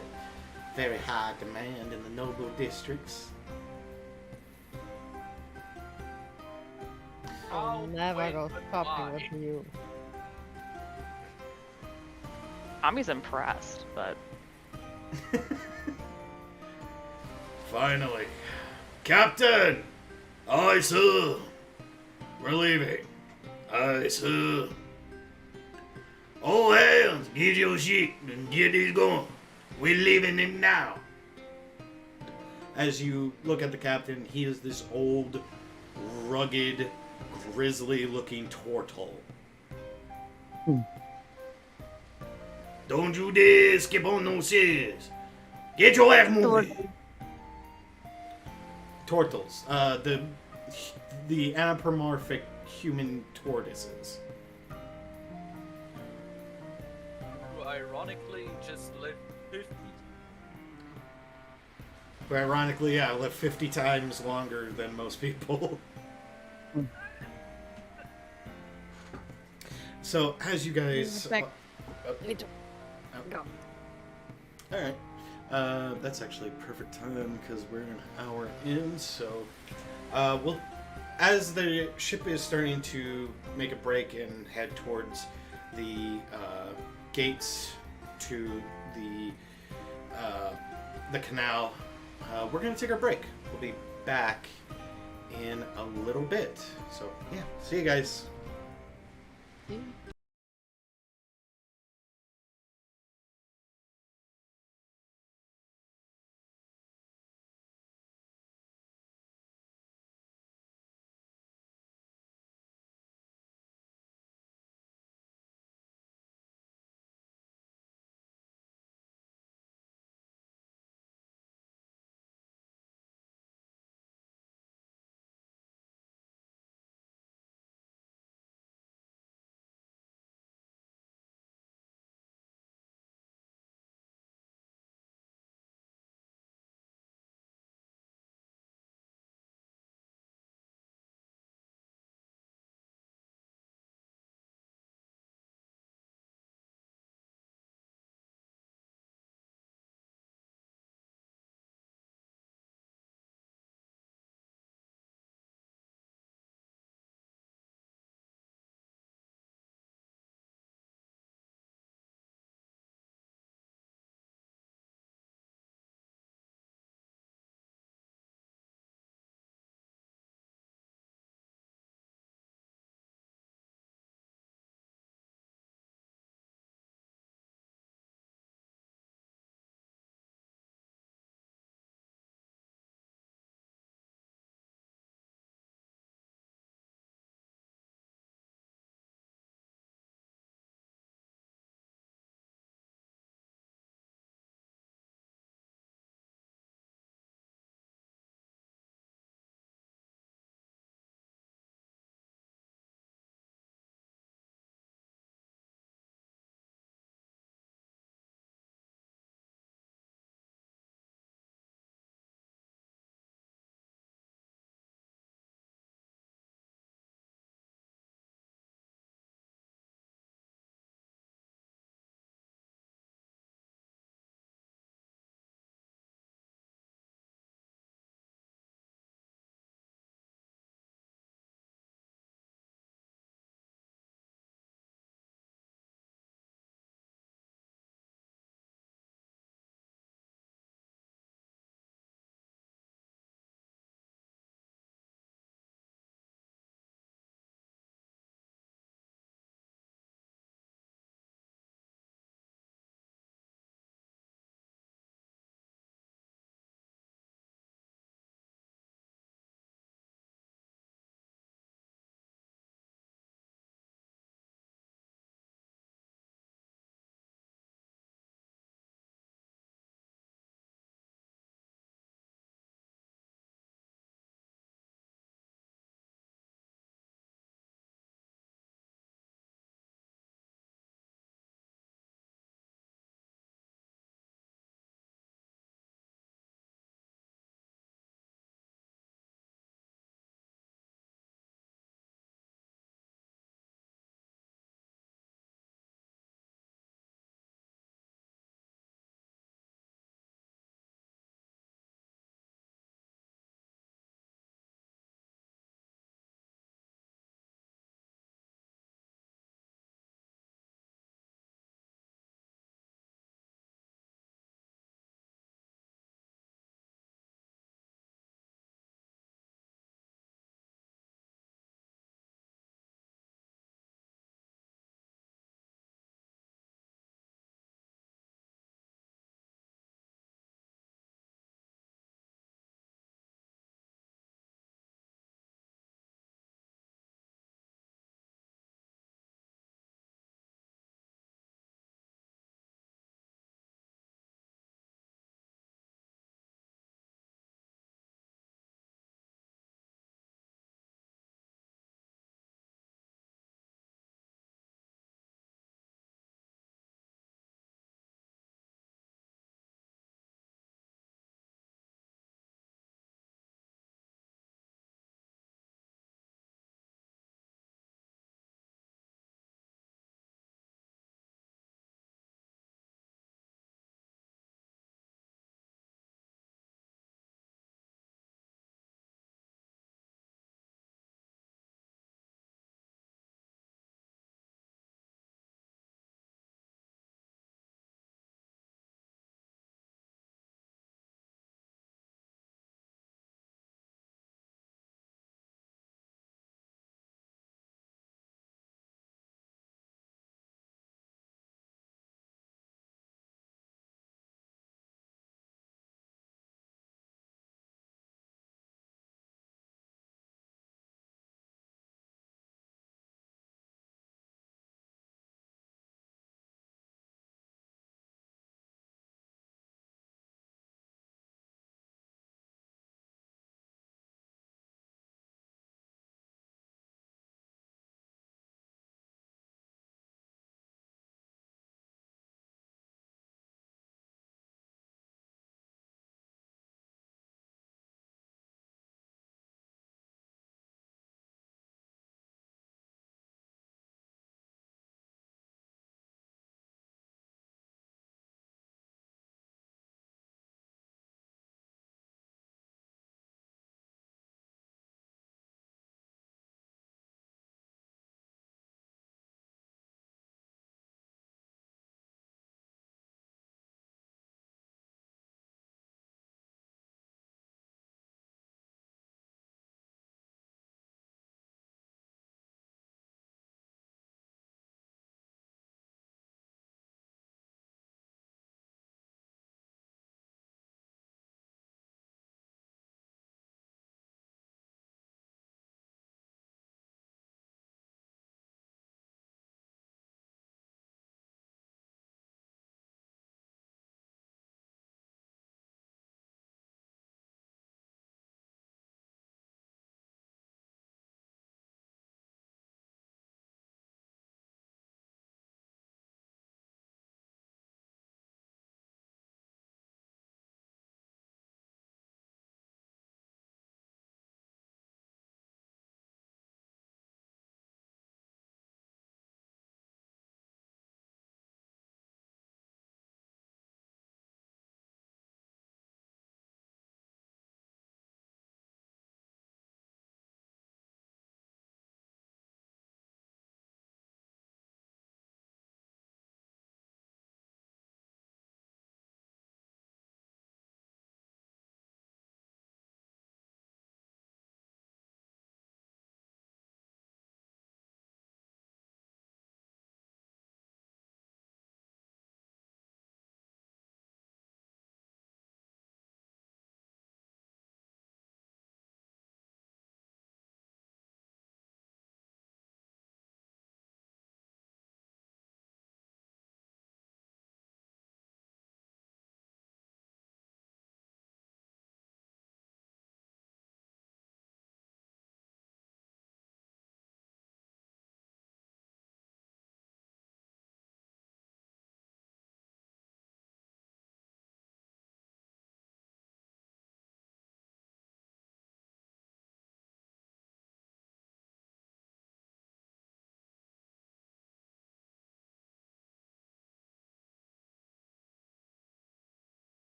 Very high demand in the noble districts. I'll Oh, never wait, go but shopping why? with you. Tommy's impressed, but Finally. Captain! Aye, sir. We're leaving. Aye, sir. All hands, get your shit and get these going. We're leaving him now. As you look at the captain, he is this old, rugged, grisly-looking turtle. Don't you dare skip on those stairs. Get your ass moving. Tortles. The anthropomorphic human tortoises. Who ironically just live 50. But ironically, yeah, I live 50 times longer than most people. So, as you guys... Back. oh, Me too. oh. Alright. That's actually perfect time because we're an hour in, so... we'll... As the ship is starting to make a break and head towards the gates to the canal, we're going to take our break. We'll be back in a little bit. So, yeah. See you guys.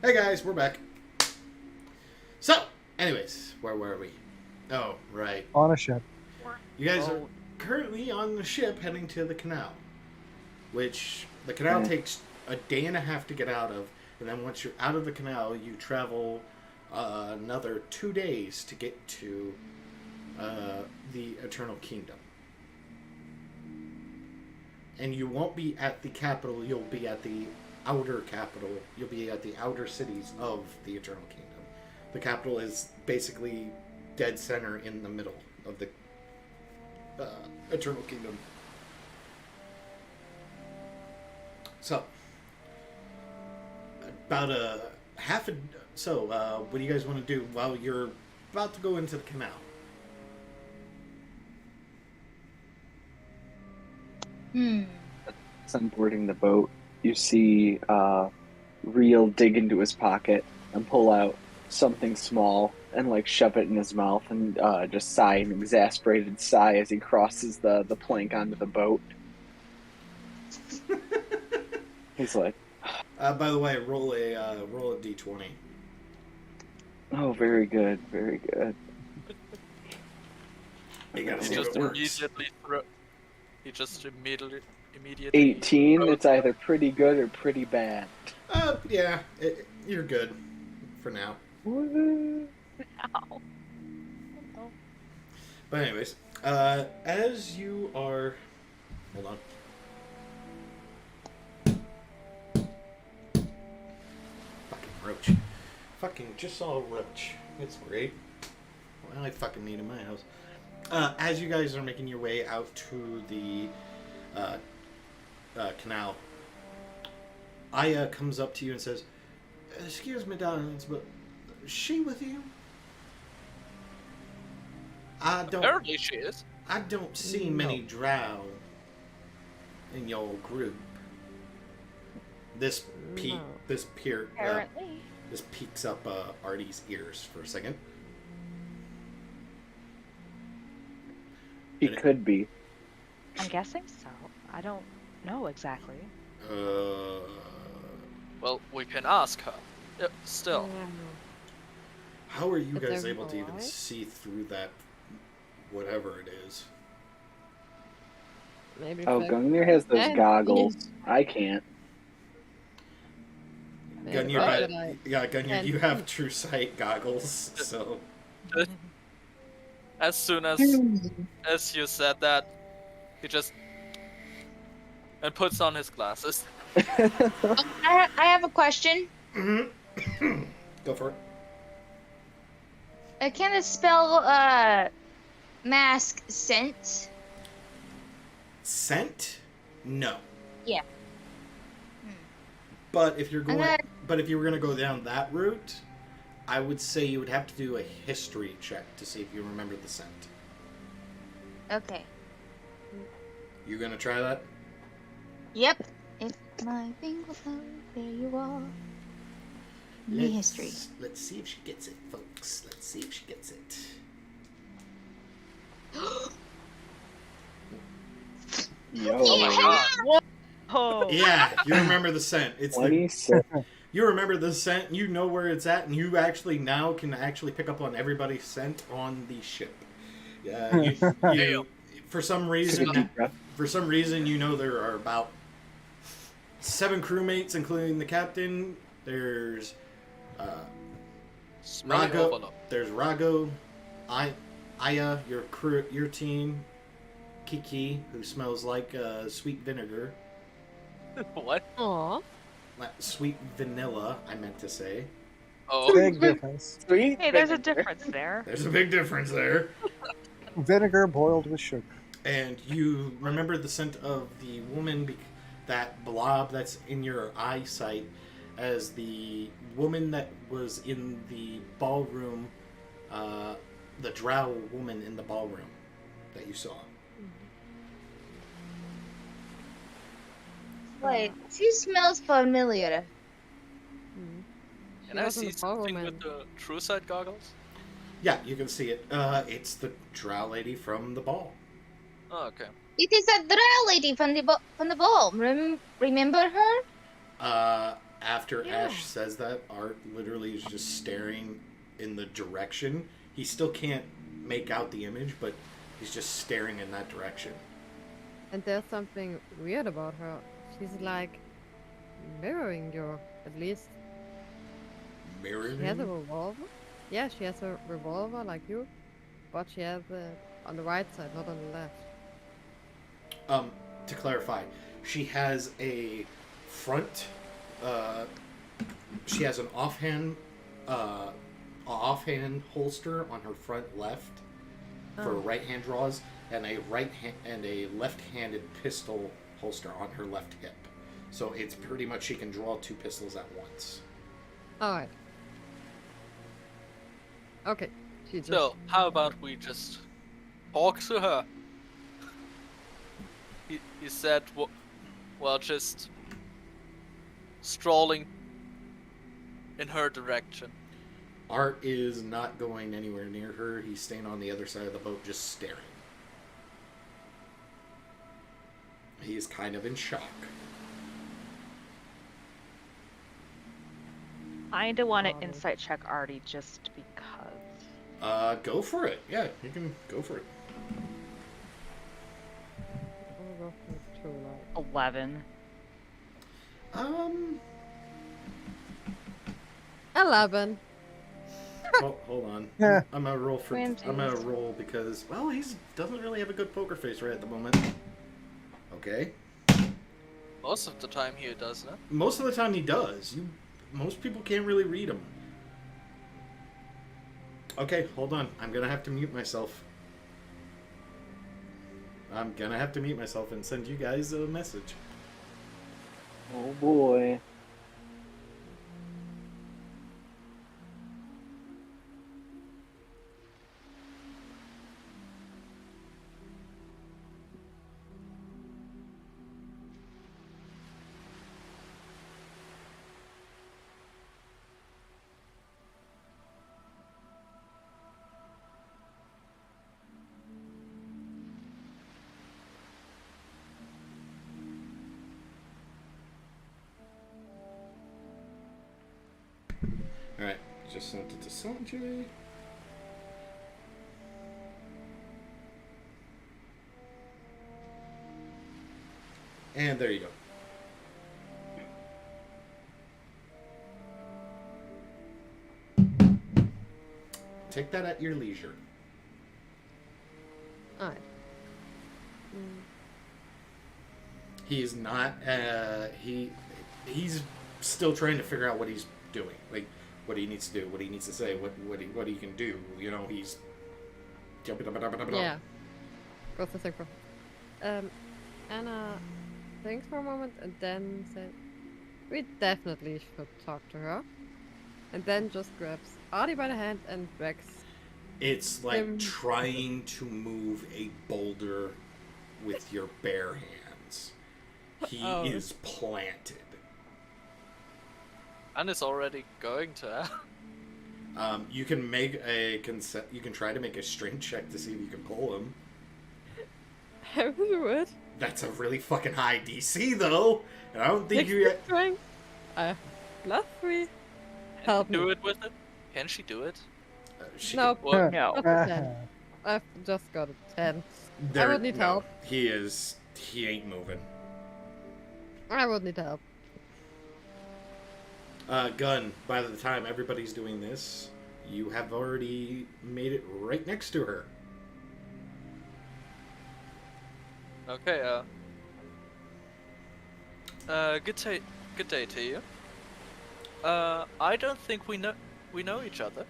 Hey guys, we're back. So, anyways, where were we? Oh, right. On a ship. You guys are Oh. currently on the ship heading to the canal, which the canal takes a day and a half to get out of, and then once you're out of the canal, you travel another 2 days to get to the Eternal Kingdom. And you won't be at the capital, you'll be at the outer capital. You'll be at the outer cities of the Eternal Kingdom. The capital is basically dead center in the middle of the Eternal Kingdom. So, about what do you guys want to do while you're about to go into the canal? As I'm boarding the boat, you see Real dig into his pocket and pull out something small and like shove it in his mouth and just sigh an exasperated sigh as he crosses the plank onto the boat. He's like, By the way, roll a d20. "Oh, very good, very good." You gotta He see just if it works. immediately 18. It's either pretty good or pretty bad. Yeah, you're good for now. Ow. But anyways, as you are, hold on. Fucking roach. Fucking just saw a roach. It's great. Well, I fucking need in my house. As you guys are making your way out to the canal, Aya comes up to you and says, "Excuse me, darlings, but is she with you? Apparently she is. I don't see many drow in your group." This No. this Apparently. this peaks up Artie's ears for a second. He could be. I'm guessing so. I don't know exactly. Well, we can ask her. Still. No. How are you But guys they're able to even alive? see through that, whatever it is? Maybe Oh, if Gungnir has those And- goggles. I can't. I- Gungnir, I- Gungnir, and- you have true sight goggles, so As soon as you said that, he just and puts on his glasses. I have a question. go for it. Can it spell mask scent? Scent? No. Yeah. But if you're I'm going, gonna- but if you were gonna go down that route, I would say you would have to do a history check to see if you remember the scent. Okay. You gonna try that? Yep. If my thing was out, there you are. New history. Let's see if she gets it, folks. Let's see if she gets it. Yo. Oh my god. Oh. Yeah, you remember the scent. It's the 26. you remember the scent. You know where it's at, and you actually now can actually pick up on everybody's scent on the ship. You for some reason, you know there are about 7 crewmates, including the captain. There's Smelling Rago. overload. There's Rago, Aya, your crew, your team, Kiki, who smells like sweet vinegar, What? Aw. sweet vanilla. I meant to say. Oh, Big difference. Sweet. Hey, there's a vinegar. difference there. There's a big difference there. Vinegar boiled with sugar. And you remember the scent of the woman, that blob that's in your eyesight, as the woman that was in the ballroom, the drow woman in the ballroom that you saw. Wait, she smells familiar. Hmm. can She I wasn't see a something ballroom. with the true sight goggles? Yeah, you can see it. It's the drow lady from the ball. Oh, okay. It is a drow lady from the ball. Remember her? after Yeah. Ash says that, Art literally is just staring in the direction. He still can't make out the image, but he's just staring in that direction. And there's something weird about her. She's like mirroring you, at least. Mirroring? She has a revolver. Yeah, she has a revolver like you, but she has it on the right side, not on the left. To clarify, she has a front, she has an offhand holster on her front left for Oh. right-hand draws, and a left-handed pistol holster on her left hip. So it's pretty much she can draw 2 pistols at once. Alright. Okay. She just... So, how about we just talk to her? He said, well, just strolling in her direction. Art is not going anywhere near her. He's staying on the other side of the boat, just staring. He is kind of in shock. Kinda want to insight check Artie just because. Go for it. Yeah, you can go for it. I'll go for 2, like... 11. 11. Oh, hold on. Yeah. I'm gonna roll Twinsies. because, well, he doesn't really have a good poker face right at the moment. Okay. Most of the time he does, no? Most of the time he does. Most people can't really read him. Okay, hold on. I'm gonna have to mute myself. I'm gonna have to mute myself and send you guys a message. Oh boy. Alright, just sent it to Sanjay. And there you go. Take that at your leisure. Alright. He's not, he's still trying to figure out what he's doing. Like, what he needs to do, what he needs to say, what he can do. You know, he's... Yeah. Goes to think for... Anna thinks for a moment and then said, we definitely should talk to her. And then just grabs Artie by the hand and drags... It's like trying to move a boulder with your bare hands. He is planted. And is already going to. You can make a you can try to make a strength check to see if you can pull him. I will do it. That's a really fucking high DC though, and I don't think you. Strength. +3. Help Do me. it with it? Can she do it? She Nope. What? No. Not a 10. I've just got a 10. I would need help. He ain't moving. I would need help. Gun, by the time everybody's doing this, you have already made it right next to her. Okay, good day to you. I don't think we know each other.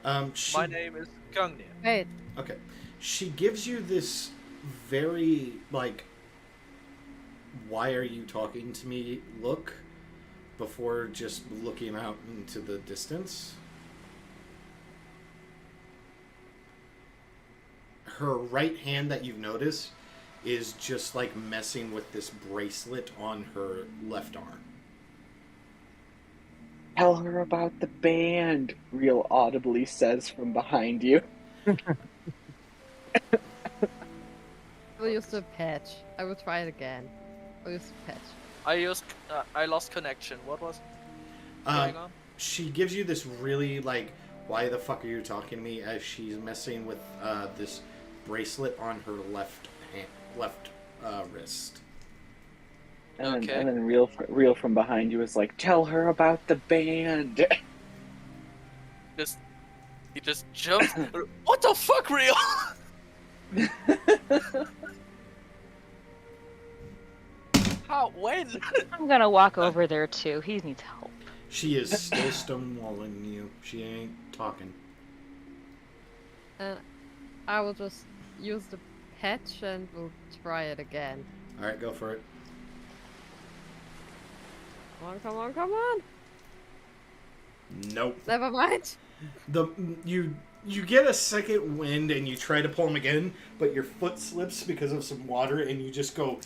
My name is Gungnir. Wait. Okay. She gives you this very, like, why are you talking to me look before just looking out into the distance. Her right hand that you've noticed is just like messing with this bracelet on her left arm. Tell her about the band, Real audibly says from behind you. We'll use the patch. I will try it again. We'll use the patch. I lost connection. What was going on? She gives you this really like, why the fuck are you talking to me? As she's messing with this bracelet on her left wrist. And Okay. then, and then real from behind you is like, tell her about the band. He just jumps. What the fuck, Real? How? When? I'm gonna walk over there too. He needs help. She is still stonewalling you. She ain't talking. I will just use the patch and we'll try it again. Alright, go for it. Come on. Nope. Never mind. You get a second wind and you try to pull him again, but your foot slips because of some water and you just go...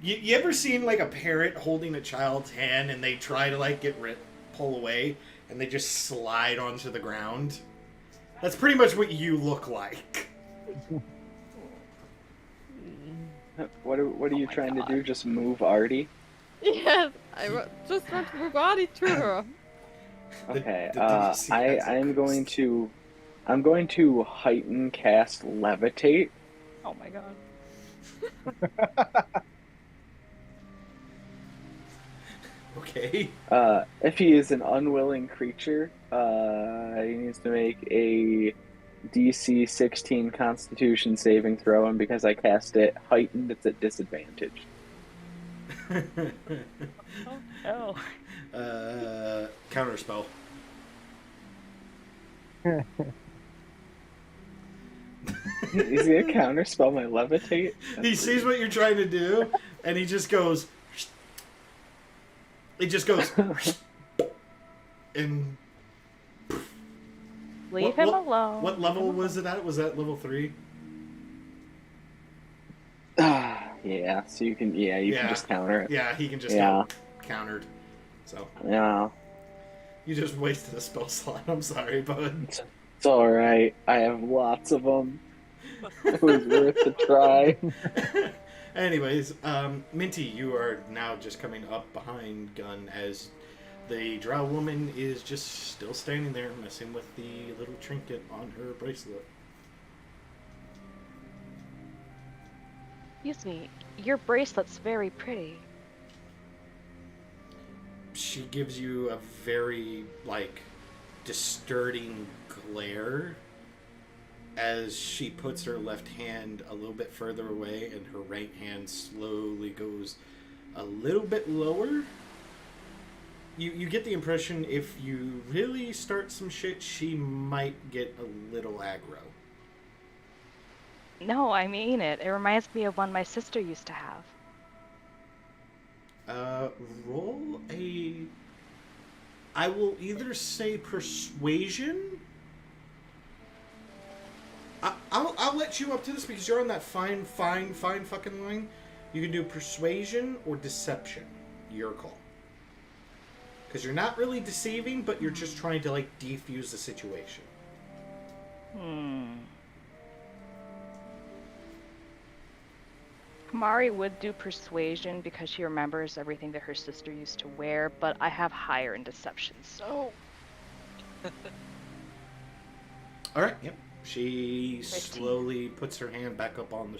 You ever seen like a parent holding a child's hand and they try to like pull away and they just slide onto the ground? That's pretty much what you look like. What are you trying to do? Just move Artie? Yes, just want to move Artie to her. Okay. I'm going to heighten cast levitate. Oh my god. Okay. If he is an unwilling creature, he needs to make a DC 16 Constitution saving throw, and because I cast it heightened, it's at disadvantage. Oh. Counterspell. Is he a counterspell my levitate? He sees what you're trying to do, and he just goes... It just goes... and... Leave him alone. What level was it at? Was that level 3? Yeah, so you can just counter it. Yeah, he can just go countered. So... Yeah. You just wasted a spell slot. I'm sorry, bud. It's alright. I have lots of them. It was worth a try. Anyways, Minty, you are now just coming up behind Gun as the drow woman is just still standing there messing with the little trinket on her bracelet. Excuse me, your bracelet's very pretty. She gives you a very, disturbing glare as she puts her left hand a little bit further away and her right hand slowly goes a little bit lower. You get the impression if you really start some shit, she might get a little aggro. No, I mean it. It reminds me of one my sister used to have. Roll a... I will either say persuasion. I'll let you up to this because you're on that fine fucking line. You can do persuasion or deception. Your call. Because you're not really deceiving, but you're just trying to, defuse the situation. Kamari would do persuasion because she remembers everything that her sister used to wear, but I have higher in deception, so... Alright, yep. She slowly puts her hand back up on the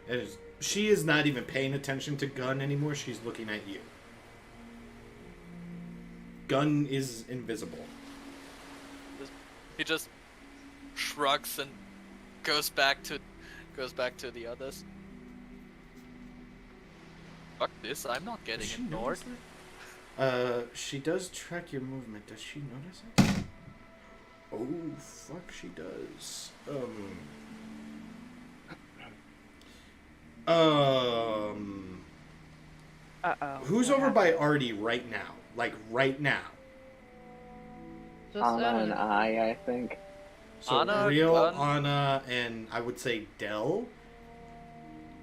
rail. She is not even paying attention to Gun anymore. She's looking at you. Gun is invisible. He just shrugs and goes back to the others. Fuck this! I'm not getting ignored. She does track your movement. Does she notice it? Oh, fuck, she does. Uh-oh. Who's over by Artie right now? Right now. Just Anna and I think. So Anna, Real, Gun. Anna, and I would say Del.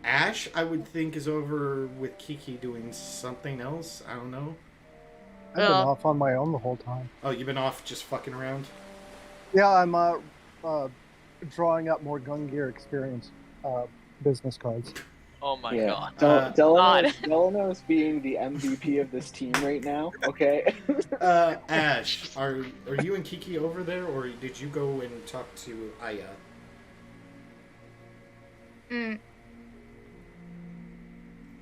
Ash, I would think, is over with Kiki doing something else. I don't know. I've been off on my own the whole time. Oh, you've been off just fucking around? Yeah, I'm drawing up more Gun Gear experience business cards. Oh my Yeah. god. Delano's being the MVP of this team right now. Okay. Ash, are you and Kiki over there, or did you go and talk to Aya?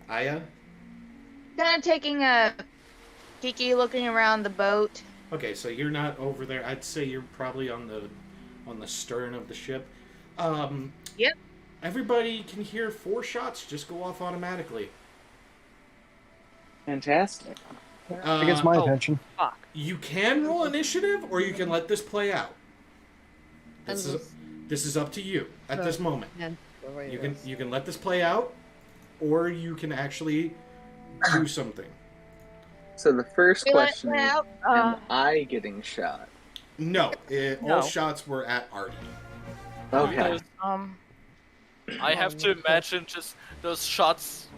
Aya? Kind of taking a Kiki looking around the boat. Okay, so you're not over there. I'd say you're probably on the stern of the ship. Yep. Everybody can hear 4 shots just go off automatically. Fantastic. It gets my attention. Fuck. You can roll initiative, or you can let this play out. This is up to you at this moment. You can let this play out, or you can actually do something. So the first We let it question play is, out. am I getting shot? No, No. all shots were at Artie. Okay. Because I have to imagine just those shots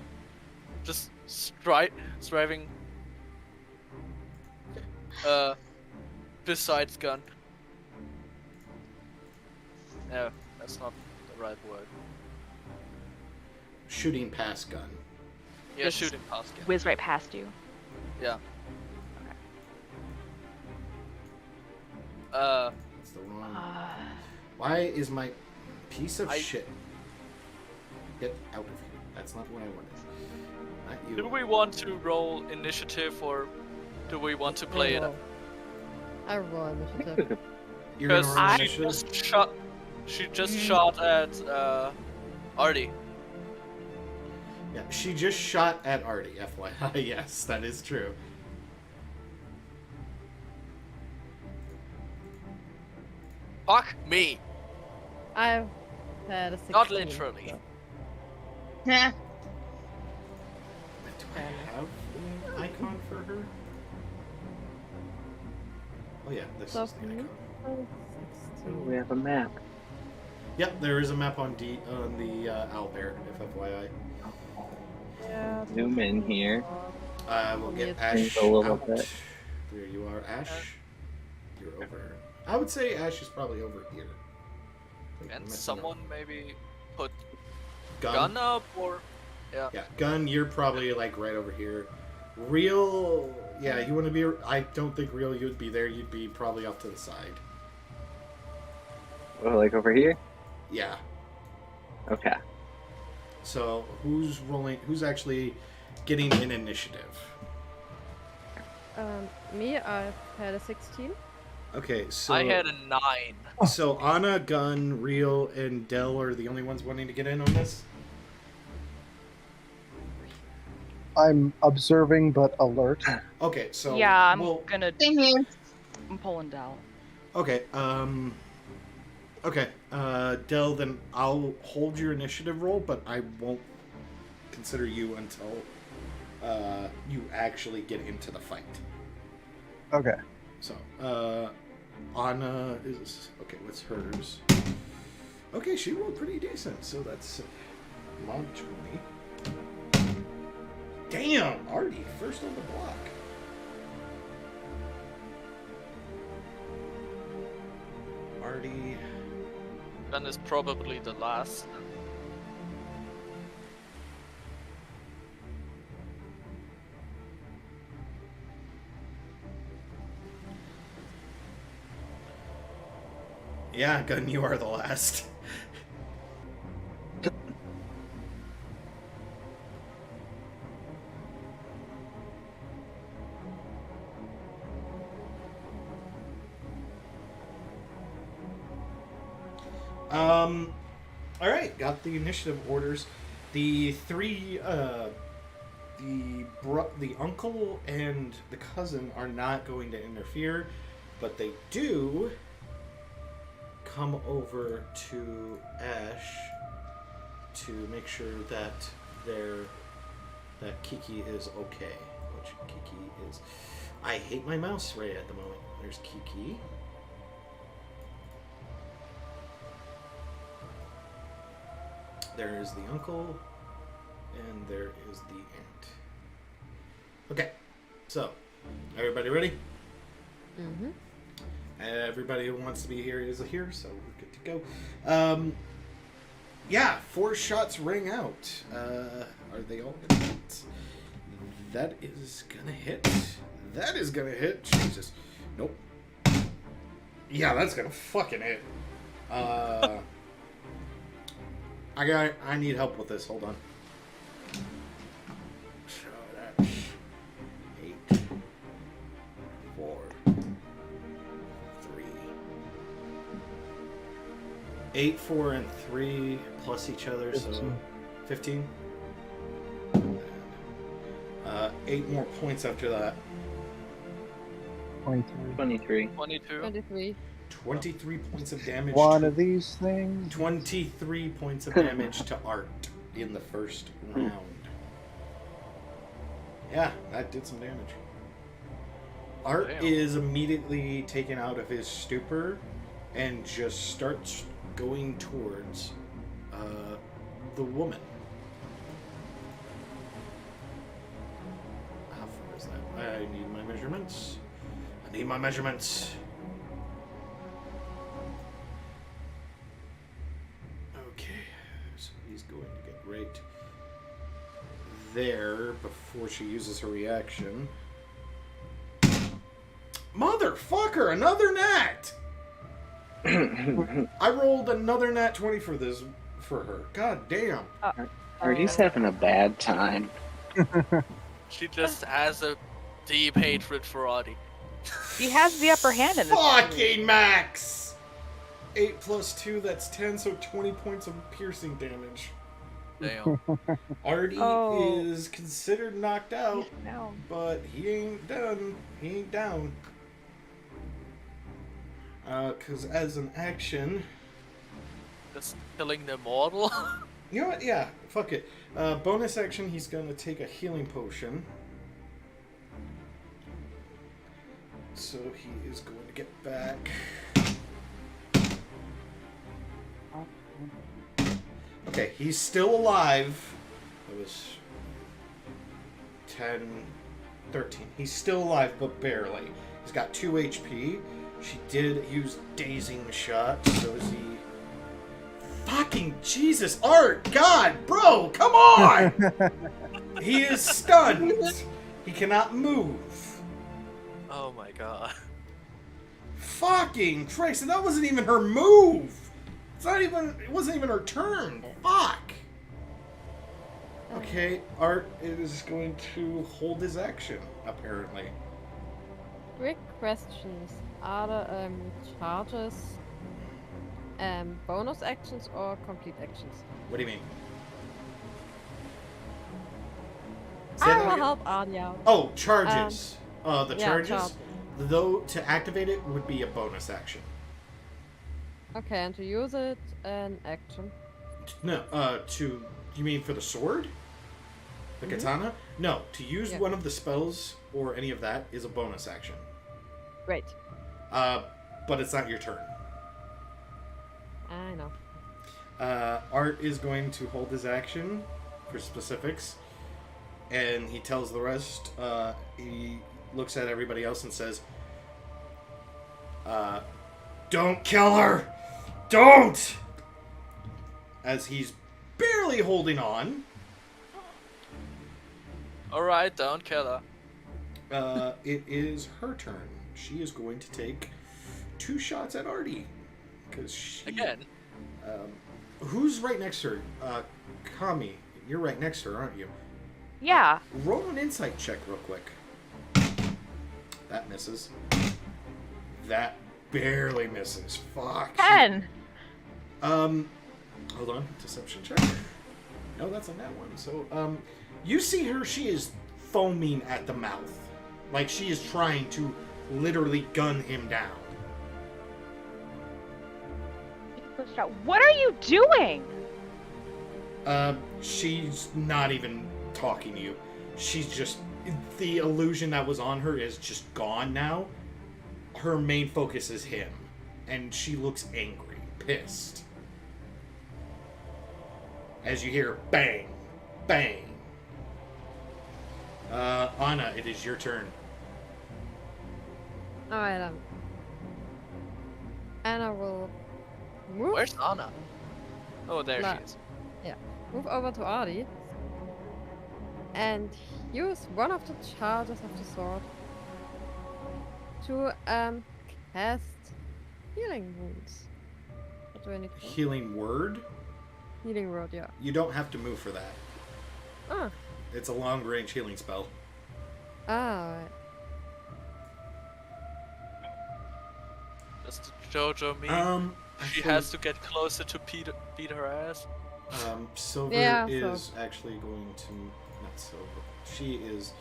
just striving besides gun. No, that's not the right word. Shooting past gun. Yeah, Just shooting past gun. Whiz right past you. Yeah. That's the wrong. Why is my piece of shit? Get out of here. That's not what I wanted. Not you. Do we want to roll initiative, or do we want to play it? I roll initiative. You're gonna Because roll she initiative? just shot at Artie. Yeah, she just shot at Artie, FYI. Yes, that is true. Fuck me. I've had a 16. Not literally. so- Nah. Do I have an icon for her? Oh yeah, this So is the for me, icon. 16. We have a map. Yep, there is a map on the owlbear, if FYI. Yeah, Zoom in here. We'll get Yes. Ash A little out. bit. There you are, Ash. You're over. I would say Ash is probably over here. Like, And messing someone up. maybe put gun. gun up, or yeah. Yeah, gun. You're probably like right over here. Real. Yeah, you want to be. I don't think real. You would be there. You'd be probably off to the side. Oh, like over here? Yeah. Okay. So who's rolling? Who's actually getting in initiative? Me, I've had a 16. Okay, so I had a 9. So Anna, Gun, Real, and Del are the only ones wanting to get in on this. I'm observing but alert. Okay, so Yeah, I'm we'll- gonna. Same here. I'm pulling down. Okay, Del, then I'll hold your initiative roll, but I won't consider you until you actually get into the fight. Okay. So, Anna is okay. What's hers? Okay, she rolled pretty decent, so that's mod 20. Damn, Artie, first on the block. Artie. Gun is probably the last. Yeah, Gun, you are the last. All right, got the initiative orders. The three, the uncle and the cousin are not going to interfere, but they do come over to Ash to make sure that that Kiki is okay. Which Kiki is. I hate my mouse right at the moment. There's Kiki. There is the uncle, and there is the aunt. Okay, so everybody ready? Mm-hmm. Everybody who wants to be here is here, so we're good to go. Yeah, 4 shots ring out. Are they all gonna hit? That is gonna hit. That is gonna hit. Jesus. Nope. Yeah, that's gonna fucking hit. I need help with this. Hold on. So that's 8, 4, 3. 8, 4, and 3 plus each other, 15. So 15. 8 more points after that. 23. 22. 23 points of damage. One of these things. 23 points of damage to Art in the first round. Yeah, that did some damage. Art is immediately taken out of his stupor and just starts going towards the woman. How far is that? I need my measurements. Okay, so he's going to get right there before she uses her reaction. Motherfucker, another nat! I rolled another nat 20 for this, for her. God damn. Artie's having a bad time. She just has a deep hatred for Audie. He has the upper hand in this. Fucking max! 8 plus 2, that's 10, so 20 points of piercing damage. Damn. Artie is considered knocked out, but he ain't done. He ain't down. Because as an action... Just killing the mortal? You know what? Yeah, fuck it. Bonus action, he's going to take a healing potion. So he is going to get back... Okay, he's still alive. It was 10, 13. He's still alive, but barely. He's got 2 HP. She did use dazing shot, so is he... Fucking Jesus, Art! God, bro, come on! He is stunned. He cannot move. Oh my god. Fucking Christ, and that wasn't even her move! It wasn't even her turn. Fuck. Okay, Art is going to hold his action, apparently. Quick questions. Are the charges bonus actions or complete actions? What do you mean? I will help Anya. Oh, charges. The yeah, charges, though, to activate it would be a bonus action. Okay, and to use it, an action. No, you mean for the sword? The katana? No, to use one of the spells or any of that is a bonus action. Great. But it's not your turn. I know. Art is going to hold his action for specifics, and he tells the rest. He looks at everybody else and says, "Don't kill her! Don't!" As he's barely holding on. Alright, don't kill her. It is her turn. She is going to take 2 shots at Artie. Again? Who's right next to her? Kami, you're right next to her, aren't you? Yeah. Roll an insight check real quick. That misses. That barely misses. Fuck. 10. Hold on. Deception check. No, that's on that one. So, you see her. She is foaming at the mouth. Like she is trying to literally gun him down. What are you doing? She's not even talking to you. She's just... The illusion that was on her is just gone now. Her main focus is him. And she looks angry, pissed. As you hear bang, bang. Anna, it is your turn. Alright, Anna will move. Where's Anna? Oh, there she is. Move over to Artie and use one of the charges of the sword to cast healing wounds. What do I need for? Healing word? Healing word, yeah. You don't have to move for that. Ah. It's a long-range healing spell. Ah, right. Mr. Jojo mean she has to get closer to beat her ass? Silver Yeah, is actually going to... Not Silver. She is...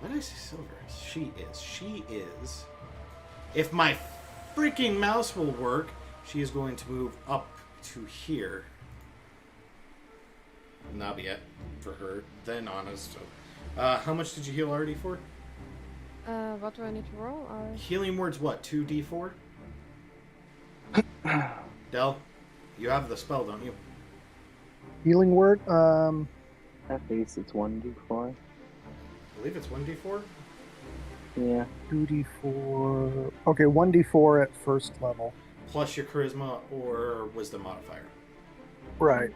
Why did I say Silver? She is... If my freaking mouse will work, she is going to move up to here. Not yet for her. Then Anna's. So. How much did you heal already for? What do I need to roll? Healing word's what? 2d4? Del, you have the spell, don't you? Healing word. At base, it's 1d4. I believe it's 1d4. Yeah. 2d4. Okay, 1d4 at first level. Plus your charisma or wisdom modifier. Right.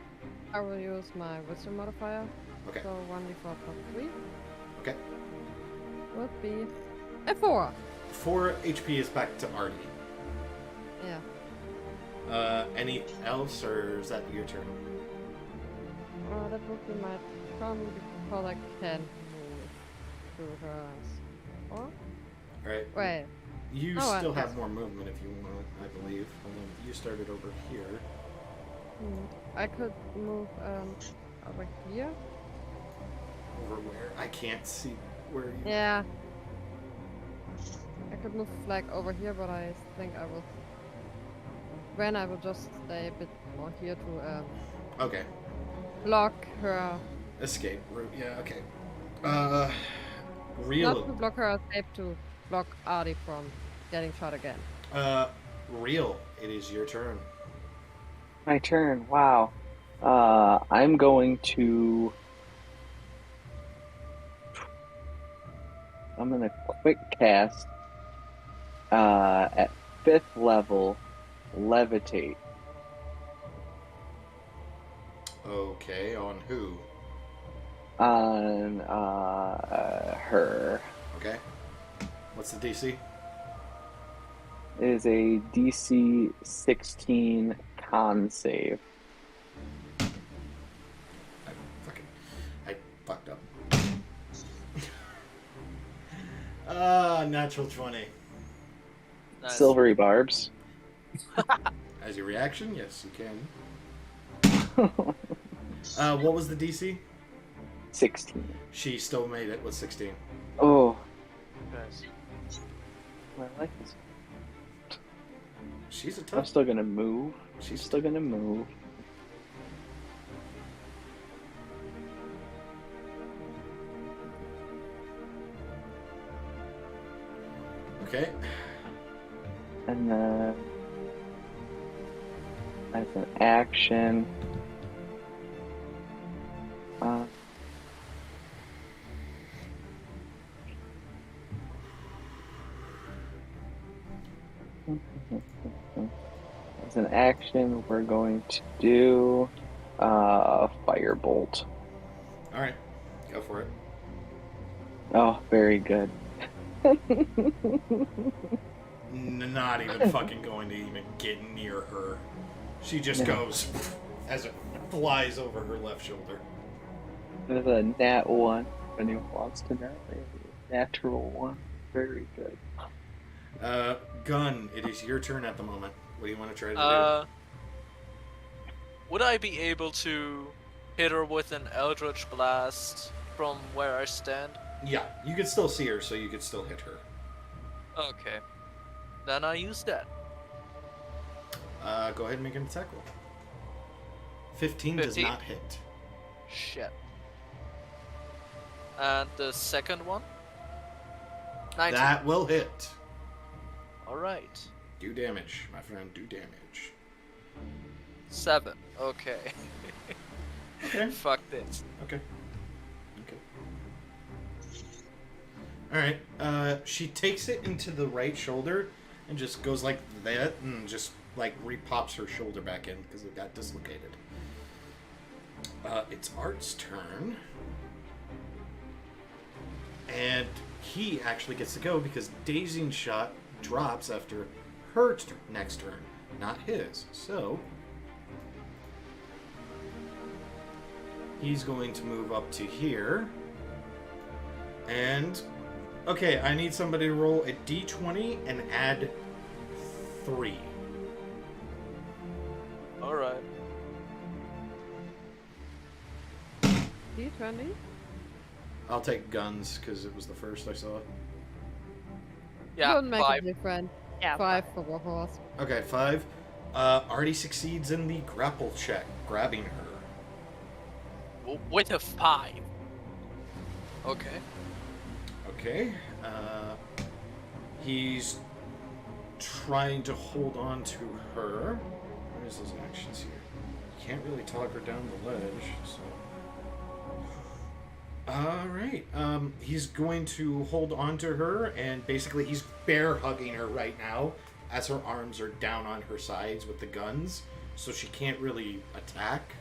I will use my wisdom modifier. Okay. So 1d4 plus 3 Okay. would be a 4. 4 HP is back to Artie. Yeah. Any else, or is that your turn? That would be my turn because I can move to her ass. Or? Alright. Wait. You Oh, still yes. have more movement if you want, I believe. Hold on. You started over here. I could move over here. Over where? I can't see where you... Yeah. I could move like over here, but I think I will. When I will just stay a bit more here to Okay. block her. Escape route. Yeah, okay. Real. Not to block her escape, to block Artie from getting shot again. Real. It is your turn. My turn. Wow. I'm going to quick cast at 5th level levitate. Okay, on who? On her. Okay. What's the DC? It is a DC 16 con save. I fucked up. Natural 20. Nice. Silvery barbs. As your reaction, yes, you can. What was the DC? 16. She still made it with 16. Oh, Nice. I like this. She's a I'm tough. still gonna move. She's still gonna move. Okay. And then as an action, as an action, we're going to do firebolt. All right. Go for it. Oh, very good. Not even fucking going to even get near her. She just goes as it flies over her left shoulder. There's a nat 1. If anyone wants to know, natural 1. Very good. Gun, it is your turn at the moment. What do you want to try to do? Would I be able to hit her with an Eldritch Blast from where I stand? Yeah, you can still see her, so you can still hit her. Okay. Then I use that. Go ahead and make an attack roll. 15 does 15? not hit. Shit. And the second one? 19. That will hit. Alright. Do damage, my friend. Do damage. 7. Okay. Okay. Fuck this. Okay. Alright, she takes it into the right shoulder and just goes like that and just like repops her shoulder back in because it got dislocated. It's Art's turn. And he actually gets to go because Dazing Shot drops after her next turn, not his. So he's going to move up to here. And okay, I need somebody to roll a d20 and add 3. Alright. D20? I'll take guns because it was the first I saw. Yeah, Don't make 5. a difference. Yeah. 5 for the horse. Okay, 5. Artie succeeds in the grapple check, grabbing her. With a 5. Okay. Okay. He's trying to hold on to her. Where's his actions here? Can't really talk her down the ledge, so... Alright. He's going to hold on to her, and basically he's bear hugging her right now as her arms are down on her sides with the guns, so she can't really attack.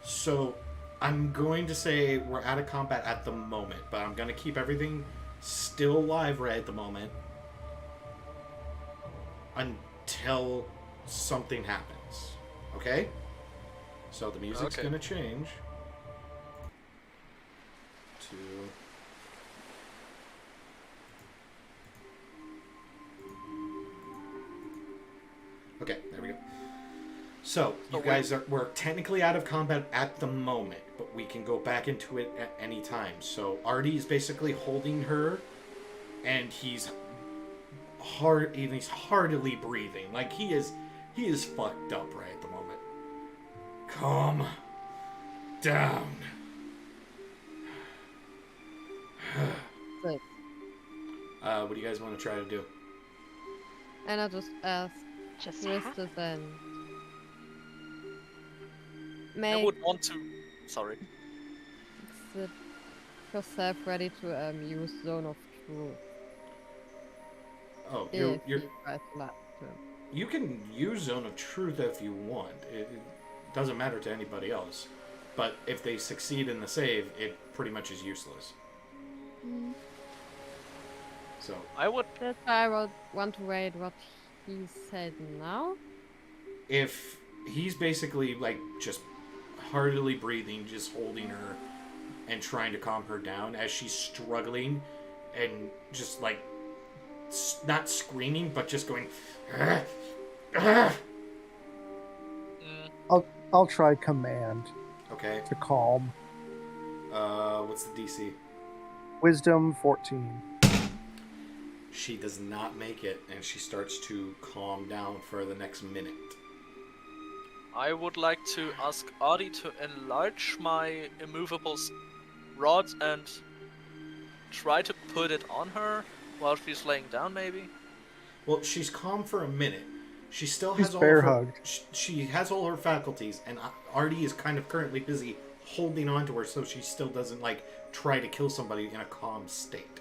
So I'm going to say we're out of combat at the moment, but I'm going to keep everything still live right at the moment until something happens. Okay? So the music's going to change to... Okay, there we go. So, you guys we're technically out of combat at the moment, but we can go back into it at any time. So, Artie is basically holding her, and he's heartily breathing. Like, he is fucked up right at the moment. Calm down. Good. What do you guys want to try to do? And I just asked Just Mr. Zen. I Make would want to... Sorry. yourself ready to use Zone of Truth. Oh, If you're you guys like to. you can use Zone of Truth if you want. It doesn't matter to anybody else. But if they succeed in the save, it pretty much is useless. So I would... That's why I would want to read what he said now. if he's basically like just heartily breathing, just holding her and trying to calm her down as she's struggling and just like not screaming but just going I'll try command okay. to calm. What's the DC? Wisdom 14. She does not make it, and she starts to calm down for the next minute. I would like to ask Artie to enlarge my immovable rod and try to put it on her while she's laying down, maybe? Well, she's calm for a minute. She still She's has all bear of her, hugged. she has all her faculties, and Artie is kind of currently busy holding on to her so she still doesn't like try to kill somebody in a calm state.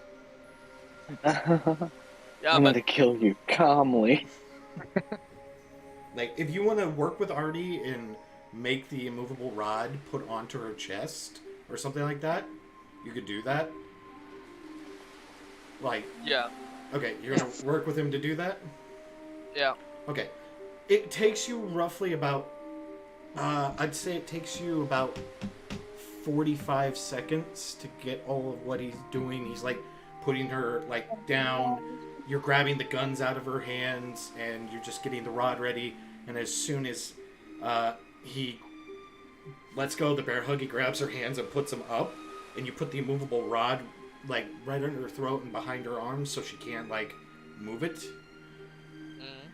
Yeah, I'm but gonna kill you calmly. Like, if you want to work with Artie and make the immovable rod put onto her chest or something like that, you could do that. Like, yeah, okay, you're gonna work with him to do that? yeah. Okay. It takes you roughly about, I'd say it takes you about 45 seconds to get all of what he's doing. He's like putting her like down. You're grabbing the guns out of her hands and you're just getting the rod ready. And as soon as he lets go of the bear hug, he grabs her hands and puts them up. And you put the immovable rod like right under her throat and behind her arms so she can't like move it.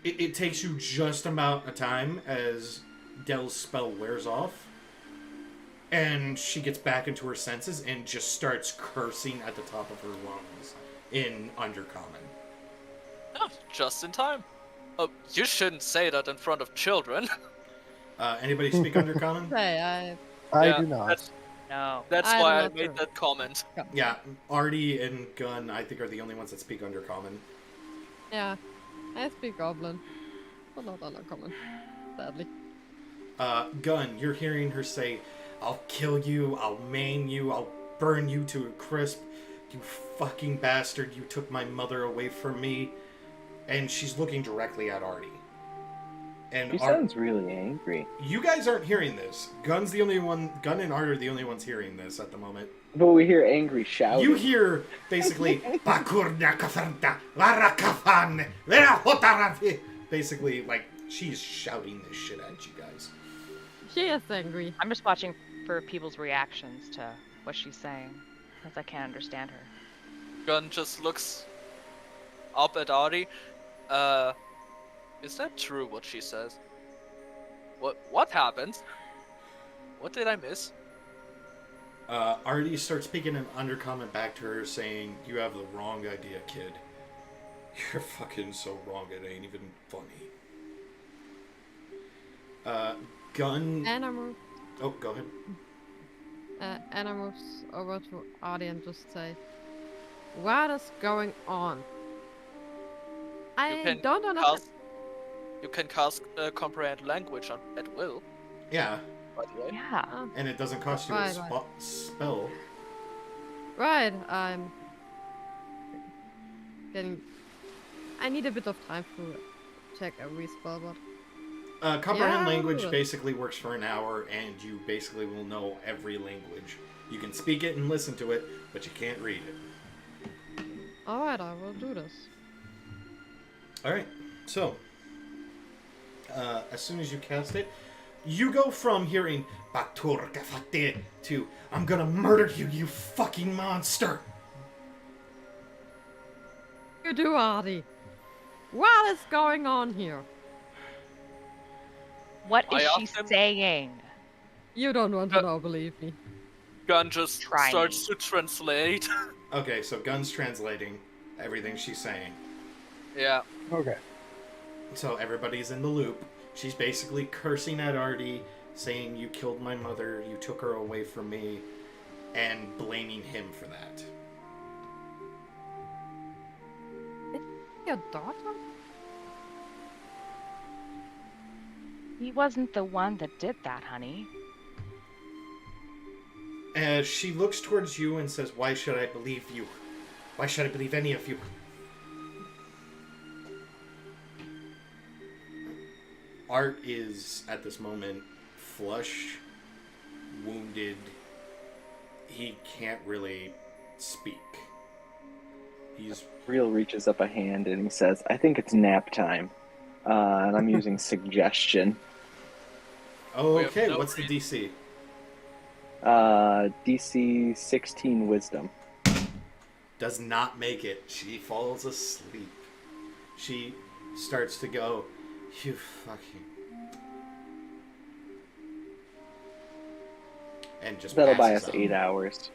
It takes you just about a time as Dell's spell wears off. And she gets back into her senses and just starts cursing at the top of her lungs in Undercommon. Oh, just in time. Oh, you shouldn't say that in front of children. Anybody speak Undercommon? Say, I Yeah, do not. That's I'm why I not made sure. that comment. Yeah, Artie and Gunn, I think, are the only ones that speak Undercommon. yeah, I speak Goblin, but not Uncommon, sadly. Gunn, you're hearing her say, I'll kill you, I'll maim you, I'll burn you to a crisp. You fucking bastard, you took my mother away from me. And she's looking directly at Artie. And She sounds really angry. You guys aren't hearing this. Gun's the only one. Gun and Art are the only ones hearing this at the moment. But we hear angry shouting. You hear basically basically like she's shouting this shit at you guys. She is angry. I'm just watching for people's reactions to what she's saying, because I can't understand her. Gun just looks up at Artie. Is that true what she says? What happened? What did I miss? Artie starts speaking an undercomment back to her saying, "You have the wrong idea, kid. You're fucking so wrong it ain't even funny." Gun... Anna Oh, go ahead. Anna moves over to Artie and just say, "What is going on? I don't understand." You can cast comprehend language at will. Yeah. By the way. Yeah. And it doesn't cost you a spell. Right, I'm getting... I need a bit of time to check every spell, but... Comprehend Yeah. language basically works for an hour, and you basically will know every language. You can speak it and listen to it, but you can't read it. Alright, I will do this. Alright, so... as soon as you cast it, you go from hearing Batur Kafate to "I'm gonna murder you, you fucking monster!" You do, Artie. What is going on here? What is I she asked him- saying? You don't want to know, believe me. Gun just Try starts to translate. Okay, so Gun's translating everything she's saying. Yeah. Okay. So everybody's in the loop. She's basically cursing at Artie, saying, "You killed my mother, you took her away from me," and blaming him for that. Your daughter? He wasn't the one that did that, honey. As she looks towards you and says, "Why should I believe you? Why should I believe any of you?" Art is, at this moment, flush, wounded. He can't really speak. Real reaches up a hand and he says, "I think it's nap time." And I'm using suggestion. Okay, no what's the DC? DC 16 wisdom. Does not make it. She falls asleep. She starts to go, "You fucking..." And just That'll buy passes us out. 8 hours.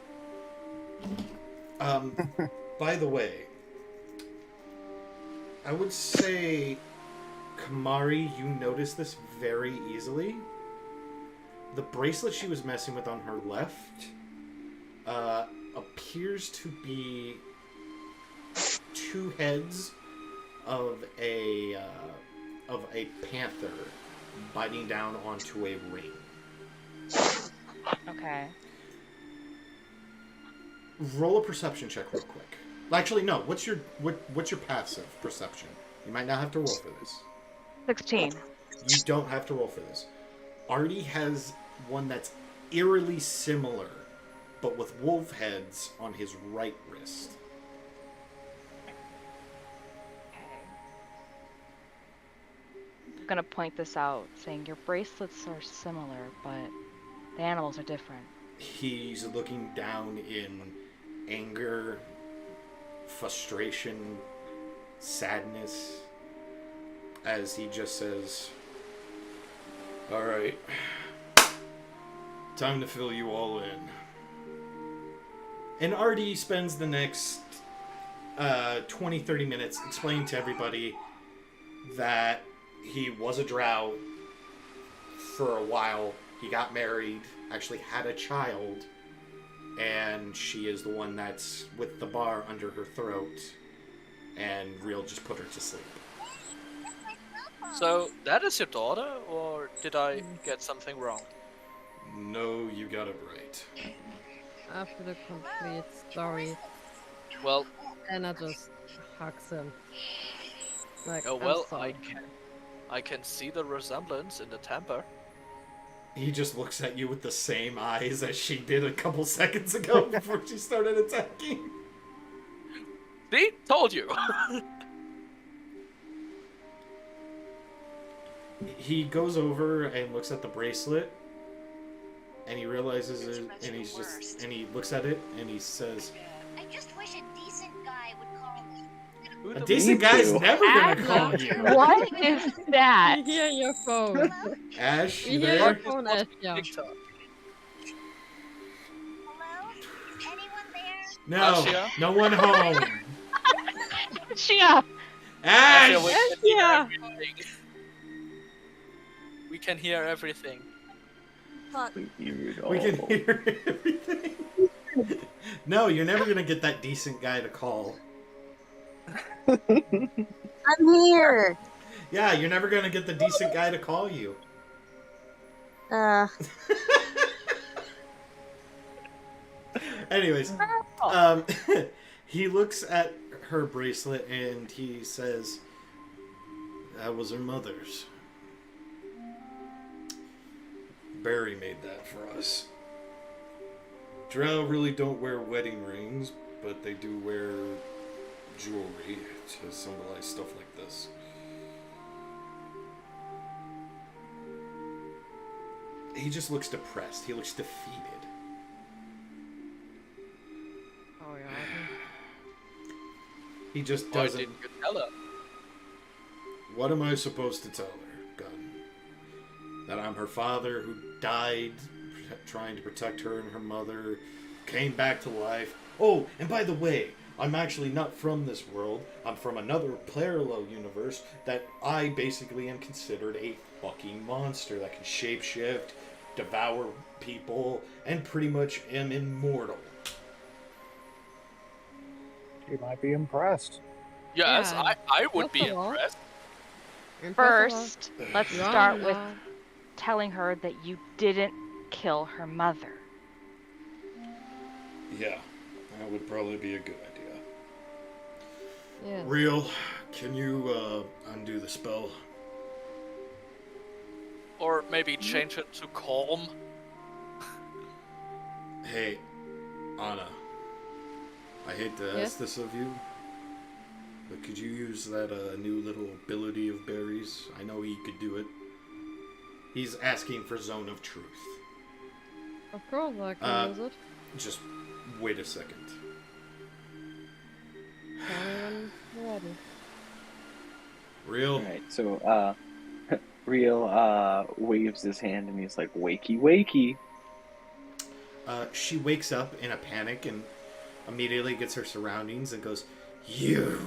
By the way, I would say, Kamari, you noticed this very easily. The bracelet she was messing with on her left appears to be two heads of a panther biting down onto a ring. Okay. Roll a perception check real quick. Actually, no. What's your passive perception? You might not have to roll for this. 16. You don't have to roll for this. Artie has one that's eerily similar, but with wolf heads on his right wrist. I'm gonna point this out, saying your bracelets are similar, but the animals are different. He's looking down in anger, frustration, sadness, as he just says, "All right, time to fill you all in." And Artie spends the next 20-30 minutes explaining to everybody that he was a drow for a while. He got married, actually had a child, and she is the one that's with the bar under her throat, and Real just put her to sleep. So that is your daughter, or did I get something wrong? No, you got it right. After the complete story, Well, Anna just hugs him. Like, oh I'm well, sorry. I can see the resemblance in the temper. He just looks at you with the same eyes as she did a couple seconds ago before she started attacking. See? Told you! He goes over and looks at the bracelet, and he realizes it, and he looks at it, and he says, I just wish a decent guy would call me. Who "A the- decent guy's too. never gonna call you." What is that? We hear your phone. Hello? Ash, We you hear there? your phone, Ash. Yeah. TikTok. Hello? Is anyone there? No, Ashia? no one home. Shia! Ash! Ashia, we can hear Yeah. everything. We can hear everything. Fuck. We can hear everything. No, you're never gonna get that decent guy to call. I'm here. Yeah, you're never gonna get the decent guy to call you. Anyways, he looks at her bracelet and he says, "That was her mother's. Barry made that for us. Drow really don't wear wedding rings, but they do wear jewelry to symbolize stuff like this." He just looks depressed. He looks defeated. Oh, yeah. He just Why doesn't. didn't you tell her? What am I supposed to tell her, Gunn? That I'm her father who died trying to protect her and her mother, came back to life. Oh, and by the way, I'm actually not from this world. I'm from another parallel universe that I basically am considered a fucking monster that can shapeshift, devour people, and pretty much am immortal. You might be impressed. Yes, Yeah. I would be First of all- impressed. First, let's Yeah, start with yeah. telling her that you didn't kill her mother. Yeah, that would probably be a good idea. Yeah. Real, can you undo the spell? Or maybe change it to calm. Hey, Anna. I hate to Yes? ask this of you, but could you use that new little ability of Barry's? I know he could do it. He's asking for Zone of Truth. Of course I can use it. Just wait a second. Tell me when you're ready. Real? Alright, so, Real, waves his hand and he's like, wakey, wakey. She wakes up in a panic and immediately gets her surroundings and goes, "You!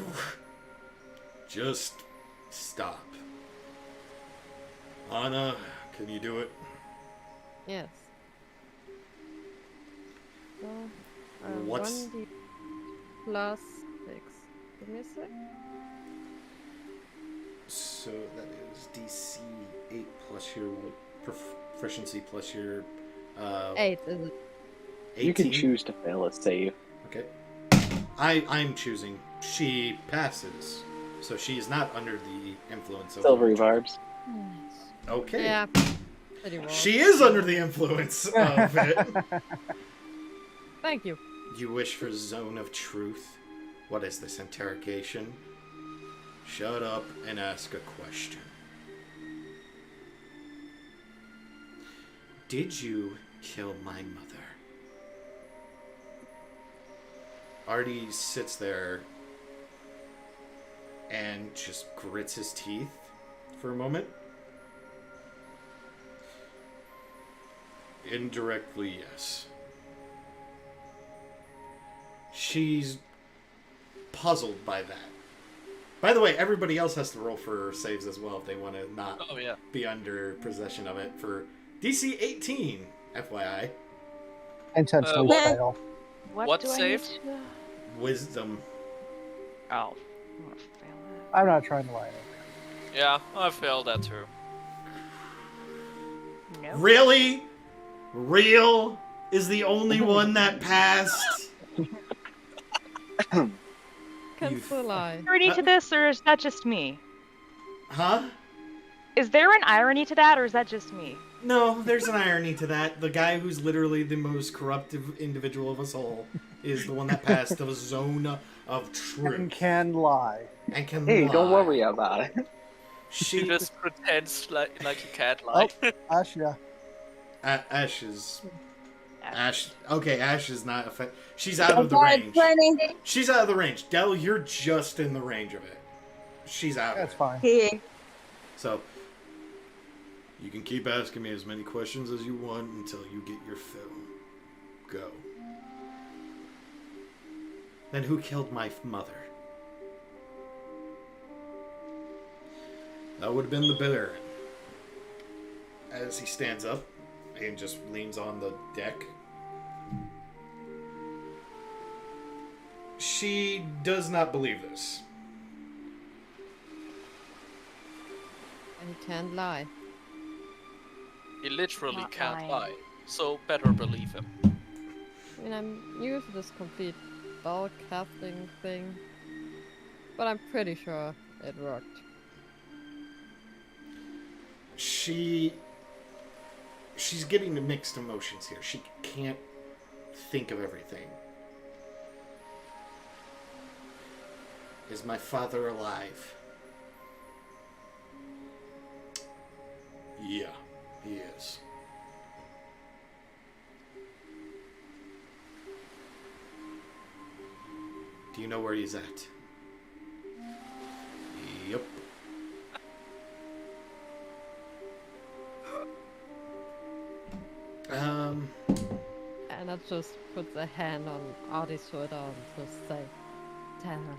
Just stop. Anna, can you do it?" Yes. So, What's- 1d plus 6. Give me a sec. So that is DC 8 plus your proficiency plus your 8, is it? 18. You can choose to fail a save. Okay. I'm choosing. She passes, so she is not under the influence of Silvery barbs. Okay. Yeah. Pretty well. She is under the influence of it. Thank you. You wish for Zone of Truth? What is this interrogation? Shut up and ask a question. Did you kill my mother? Artie sits there and just grits his teeth for a moment. Indirectly, yes. She's puzzled by that. By the way, everybody else has to roll for saves as well if they want to not Oh yeah. be under possession of it for DC 18, FYI. Intentionally what- fail. What do I save? need to... Wisdom. Oh, I'm gonna fail I'm not trying to lie. Yeah, I failed that too. that. Nope. Really? Real is the only one that passed. Can You still lie. Irony to this, or is that just me? Huh? Is there an irony to that, or is that just me? No, there's an irony to that. The guy who's literally the most corruptive individual of us all is the one that passed the zone of truth. And can lie. And can Hey, don't lie. worry about it. He She, just pretends like he can't lie. Ash, yeah. Ash is... Ash. Okay, Ash is not affected. She's out of the range. 20. She's out of the range. Del, you're just in the range of it. She's out That's of it. fine. Here. So, you can keep asking me as many questions as you want until you get your fill. Go. Then who killed my mother? That would have been the Baron. As he stands up and just leans on the deck. She does not believe this. And he can't lie. He literally Not can't lying. lie. So better believe him. I mean, I'm new to this complete spell casting thing, but I'm pretty sure it worked. She's getting the mixed emotions here. She can't think of everything. Is my father alive? Yeah, he is. Do you know where he's at? Yep. And I just put a hand on Artie's shoulder and just say, tell her.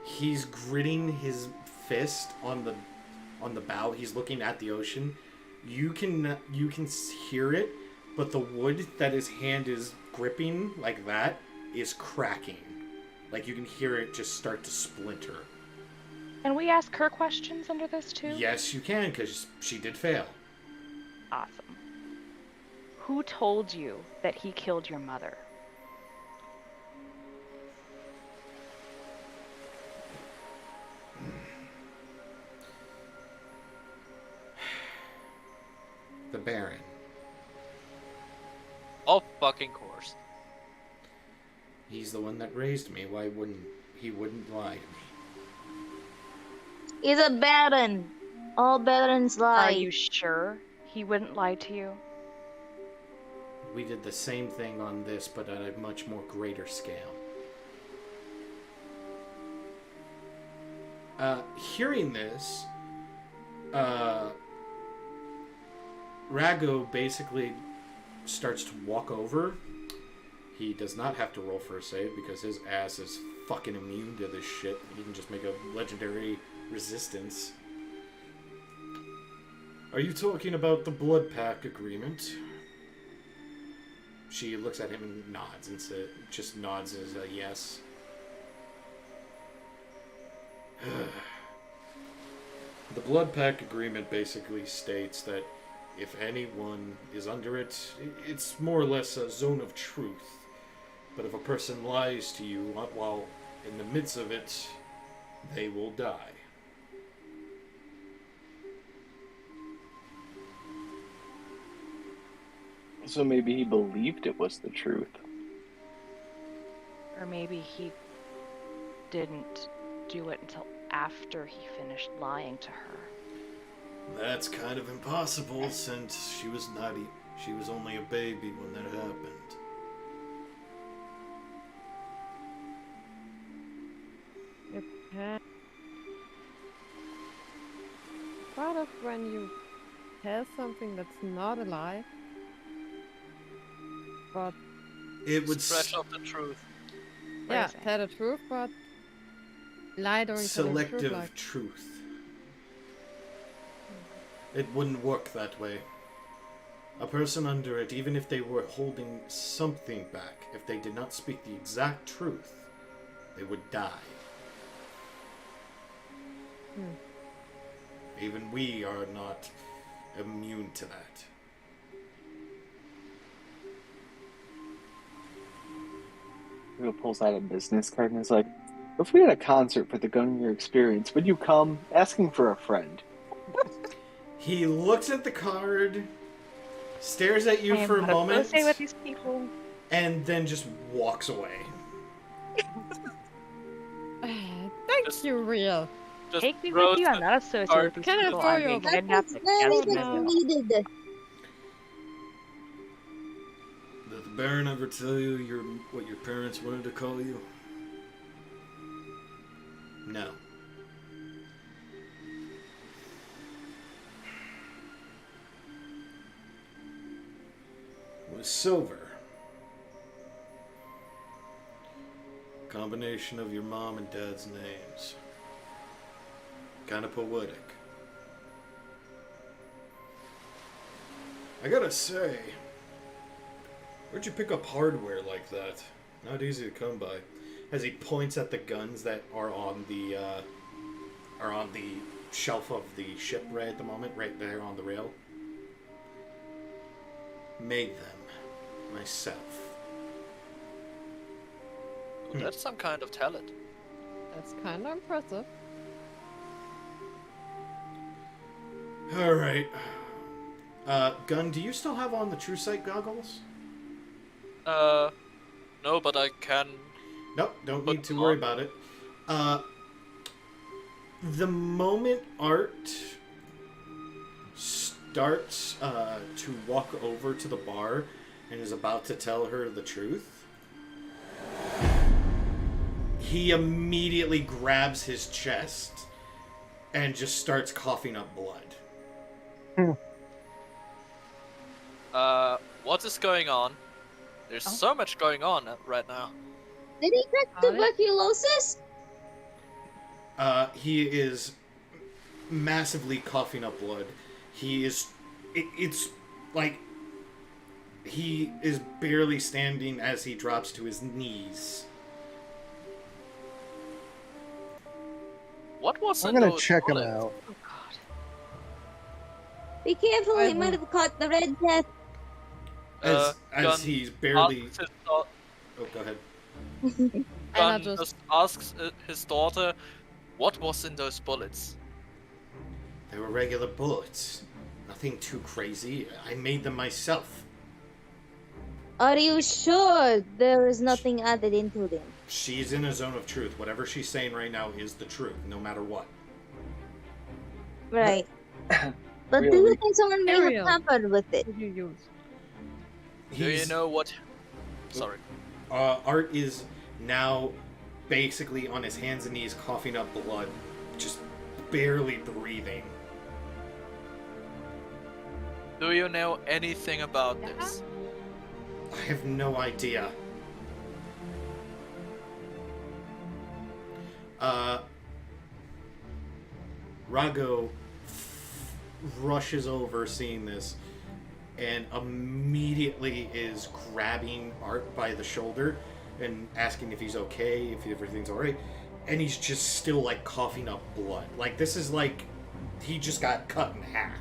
He's gritting his fist on the bow. He's looking at the ocean. You can hear it, but the wood that his hand is gripping like that is cracking. Like you can hear it just start to splinter. Can we ask her questions under this too? Yes, you can, because she did fail. Awesome. Who told you that he killed your mother? The Baron. Of fucking course. He's the one that raised me. Why wouldn't he lie to me? He's a baron. All barons lie. Are you sure he wouldn't lie to you? We did the same thing on this, but at a much more greater scale. Hearing this, Rago basically starts to walk over. He does not have to roll for a save because his ass is fucking immune to this shit. He can just make a legendary resistance. Are you talking about the Blood Pact agreement? She looks at him and nods and just nods as a yes. The Blood Pact agreement basically states that if anyone is under it, it's more or less a zone of truth. But if a person lies to you while in the midst of it, they will die. So maybe he believed it was the truth. Or maybe he didn't do it until after he finished lying to her. That's kind of impossible since she was only a baby when that happened. Part of when you tell something that's not a lie, but It would Stretch of the truth. yeah, Phrasing. tell the truth, but lie during telling the truth, selective like, truth. It wouldn't work that way. A person under it, even if they were holding something back, if they did not speak the exact truth, they would die. Even we are not immune to that. Rio pulls out a business card and is like, if we had a concert for the Gunnery experience, would you come? Asking for a friend. He looks at the card, stares at you I am for a not moment, associated with these people. and then just walks away. Thank you, Real. Just Take me throws with you. I'm the not associated card. with these Can I people. throw I'm you being a kidnapped bucket? and Very cast no. in needed. Did the Baron ever tell you what your parents wanted to call you? No. It was Silver. Combination of your mom and dad's names. Kind of poetic. I gotta say, where'd you pick up hardware like that? Not easy to come by. As he points at the guns that are on the shelf of the ship right at the moment, right there on the rail. Made them myself. Oh, that's some kind of talent. That's kind of impressive. All right. Gun, do you still have on the True Sight goggles? No, but I can. Nope, don't But need to worry about it. The moment Art starts to walk over to the bar and is about to tell her the truth, he immediately grabs his chest and just starts coughing up blood. What is going on? There's so much going on right now. Did he get tuberculosis? He is massively coughing up blood. He is... It's like... He is barely standing as he drops to his knees. What was I'm in gonna those check him bullets? out. Oh god. Be careful, he might have caught the red death. As Gun he's barely... asks his da- Oh, go ahead. And I Gun just just asks his daughter, what was in those bullets? They were regular bullets. Nothing too crazy. I made them myself. Are you sure there is nothing added into them? She's in a zone of truth. Whatever she's saying right now is the truth, no matter what. Right. But do Really? you think someone may Ariel. have tampered with it? what you use. Do you know what? Sorry. Art is now basically on his hands and knees coughing up blood, just barely breathing. Do you know anything about Yeah. this? I have no idea. Rago rushes over seeing this and immediately is grabbing Art by the shoulder and asking if he's okay, if everything's alright. And he's just still like coughing up blood. Like this is like he just got cut in half.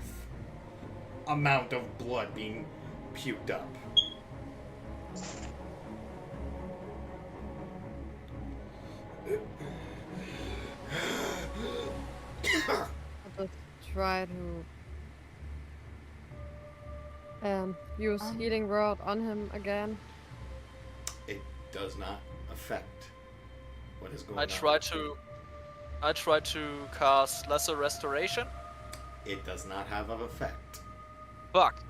Amount of blood being puked up. I just try to use healing word on him again. It does not affect what is going I on. try to cast Lesser Restoration. It does not have an effect. Fuck.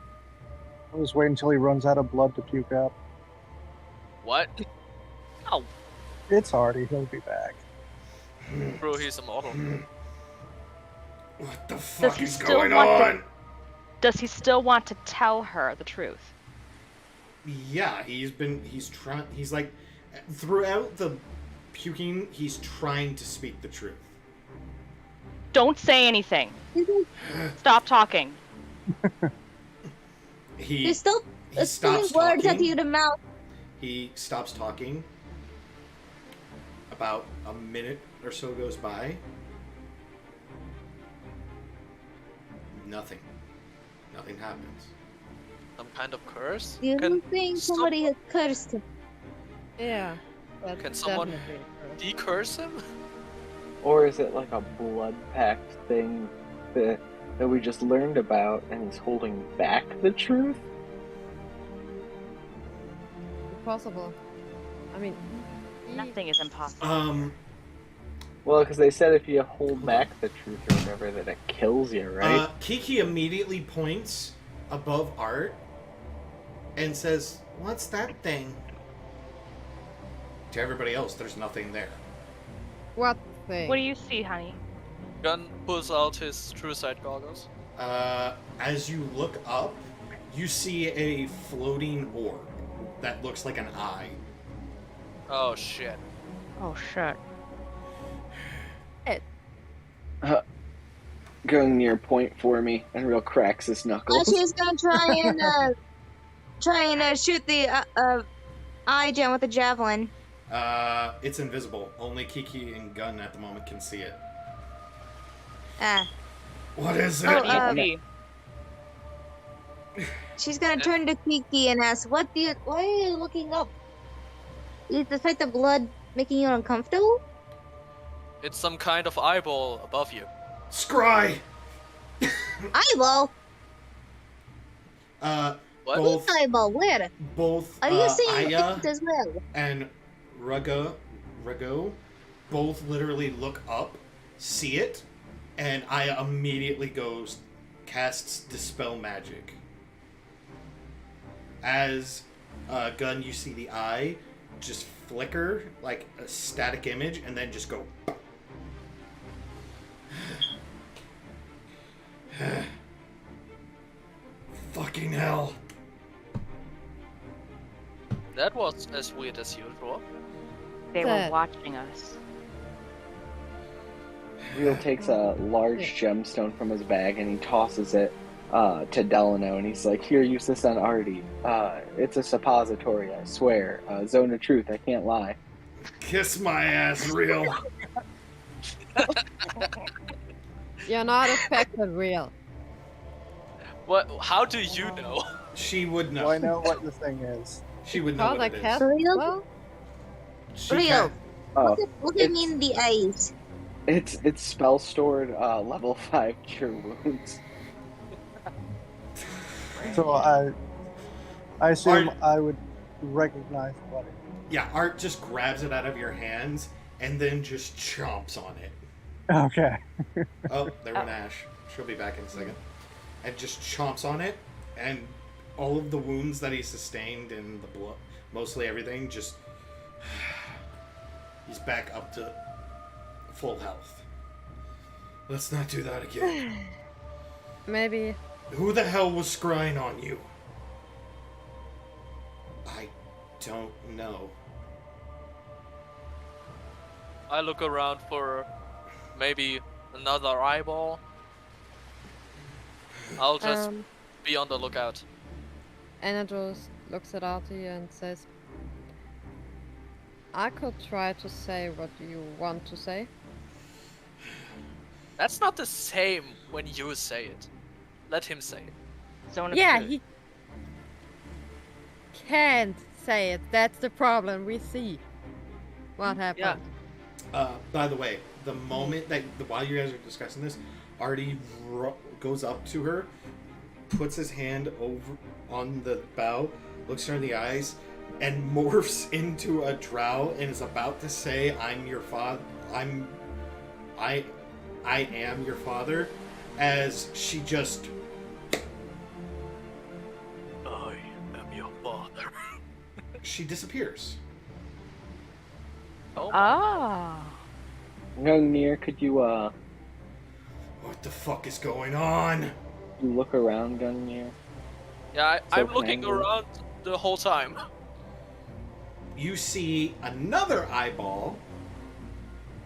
I'll just wait until he runs out of blood to puke up. What? Oh, It's Hardy. He'll be back. bro, he's immortal. What the fuck he is still going want to- on? Does he still want to tell her the truth? Yeah, he's trying. He's like, throughout the puking, he's trying to speak the truth. Don't say anything. Stop talking. He He's still he spewing stops words at talking. you to mouth. He stops talking. About a minute or so goes by. Nothing. Nothing happens. Some kind of curse? Do you Can think somebody has cursed him? Yeah. That's Can someone definitely a curse. decurse him? Or is it like a blood pact thing that we just learned about and is holding back the truth? Possible. I mean, Nothing is impossible. Well, because they said if you hold back the truth or whatever, that it kills you, right? Kiki immediately points above Art and says, "What's that thing?" To everybody else, there's nothing there. what thing? What do you see, honey? Gun pulls out his true sight goggles. As you look up, you see a floating orb that looks like an eye. Oh shit. Oh shit. Going near point for me, and Real cracks his knuckles. She's gonna try and shoot the eye gem with a javelin. It's invisible. Only Kiki and Gun at the moment can see it. What is it? What do you see? She's gonna turn to Kiki and ask, why are you looking up? Is the sight of blood making you uncomfortable? It's some kind of eyeball above you. Scry! Eyeball? What? Both, Eyeball, where? both Are you seeing Aya it as well? and Rago both literally look up, see it, and Aya immediately casts Dispel Magic. As Gun, you see the eye just flicker like a static image and then just go. Fucking hell. That was as weird as usual. They were That- watching us. Real takes a large gemstone from his bag and he tosses it to Delano, and he's like, "Here, use this on Artie. It's a suppository, I swear. Zone of truth, I can't lie." Kiss my ass, Real. You're not affected, Real. What? How do you know? She would know. Do I know what the thing is? She would know Because I what it cast is. Real? well, She Real. can- Oh, What do you it's- mean the eyes? it's spell stored level 5 cure wounds. So I assume Art- I would recognize what it Yeah, Art just grabs it out of your hands and then just chomps on it. is. Okay. Oh, there went Ash. She'll be back in a second. And just chomps on it, and all of the wounds that he sustained and the blood, mostly everything, just he's back up to full health. Let's not do that again. maybe. Who the hell was scrying on you? I don't know. I look around for maybe another eyeball. I'll just be on the lookout. Anadros looks at Artie and says, I could try to say what you want to say. That's not the same when you say it. Let him say it. Zone of Yeah, truth. he can't say it. That's the problem. We see what happened. By the way, the moment that while you guys are discussing this, Artie goes up to her, puts his hand over on the bow, looks her in the eyes, and morphs into a drow and is about to say, "I'm your father. I am your father," as she just I am your father. she disappears. Oh. Ah. Gungnir, could you What the fuck is going on? you look around, Gungnir? Yeah, So I'm looking can I- around the whole time. You see another eyeball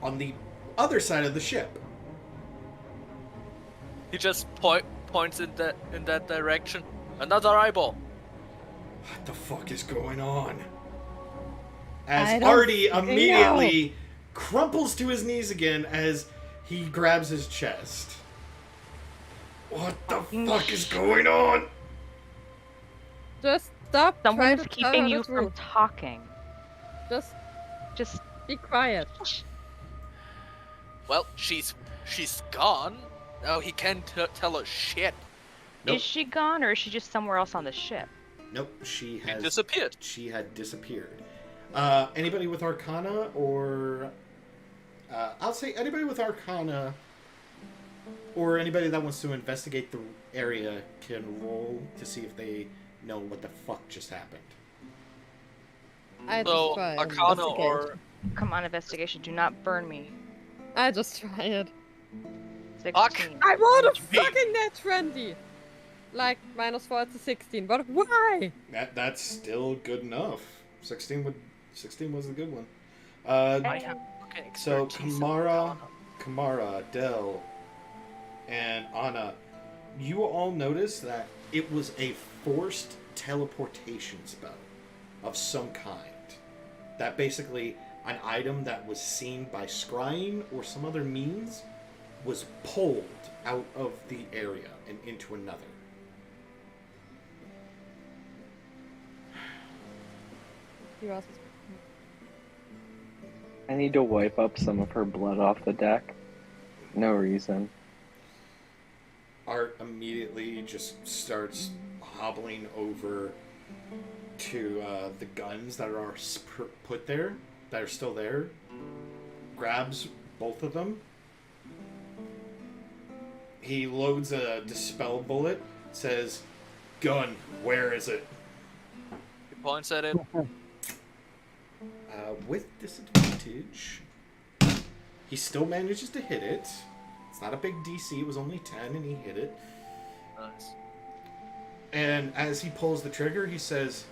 on the other side of the ship. He just points in that direction. Another eyeball. What the fuck is going on? I As don't Artie know. immediately crumples to his knees again as he grabs his chest. What the Fucking fuck is going on? Just stop trying Someone's to tell keeping her you the from truth. talking. Just be quiet. Well, she's gone. Now he can't tell us shit. Nope. Is she gone or is she just somewhere else on the ship? Nope, she has Disappeared. She had disappeared. Anybody with Arcana or I'll say anybody with Arcana or anybody that wants to investigate the area can roll to see if they know what the fuck just happened. I just So try Arcana or investigation. Come on, investigation. Do not burn me. I just try it. 16. I rolled a Me. fucking net 20! Like, -4 to 16, but why? That's still good enough. 16 was a good one. I have fucking So expertise in Kamara, Del, and Anna, you all notice that it was a forced teleportation spell of some kind. That basically an item that was seen by scrying or some other means was pulled out of the area and into another. You asked. I need to wipe up some of her blood off the deck. No reason. Art immediately just starts hobbling over to the guns that are put there, that are still there, grabs both of them. He loads a dispel bullet, says, "Gun, where is it?" He points at it. With disadvantage, he still manages to hit it. It's not a big DC, it was only 10 and he hit it. Nice. And as he pulls the trigger, he says,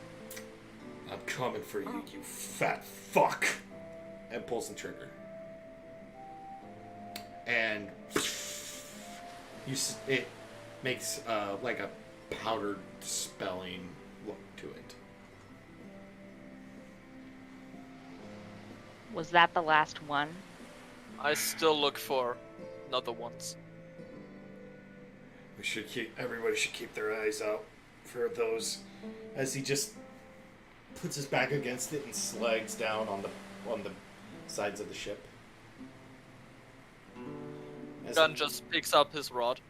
"I'm coming for you, you fat fuck," and pulls the trigger. And it makes like a powdered spelling look to it. Was that the last one? I still look for another ones. Everybody should keep their eyes out for those. As he just puts his back against it and slides down on the sides of the ship. As Gun just picks up his rod.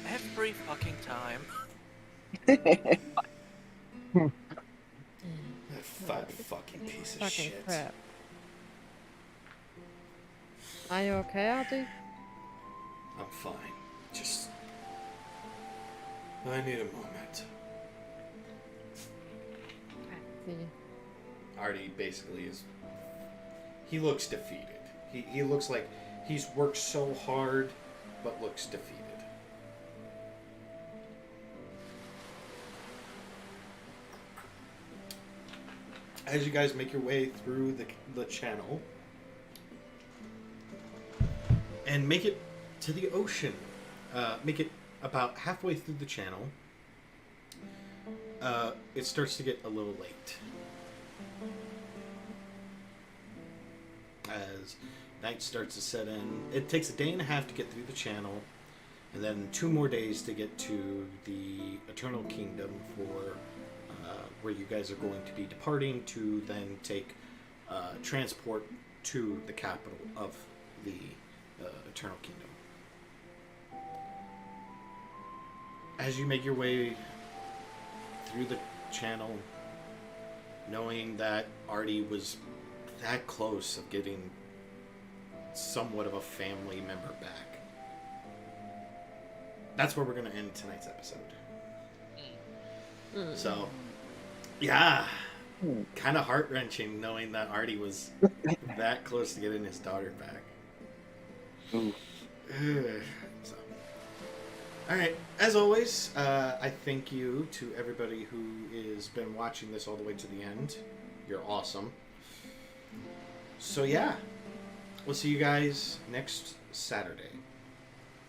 Every fucking time. That fat fucking piece of Fucking shit. crap. Are you okay, Artie? I'm fine. Just I need a moment. See. Artie basically he looks defeated. He looks like he's worked so hard but looks defeated. As you guys make your way through the channel and make it to the ocean, make it about halfway through the channel, it starts to get a little late. As night starts to set in, it takes a day and a half to get through the channel, and then 2 more days to get to the Eternal Kingdom for where you guys are going to be departing to then take transport to the capital of the Eternal Kingdom. As you make your way through the channel, knowing that Artie was that close of getting somewhat of a family member back, that's where we're going to end tonight's episode. So, yeah, kind of heart-wrenching knowing that Artie was that close to getting his daughter back. Ooh. So, all right, as always, I thank you to everybody who has been watching this all the way to the end. You're awesome. So yeah, we'll see you guys next Saturday.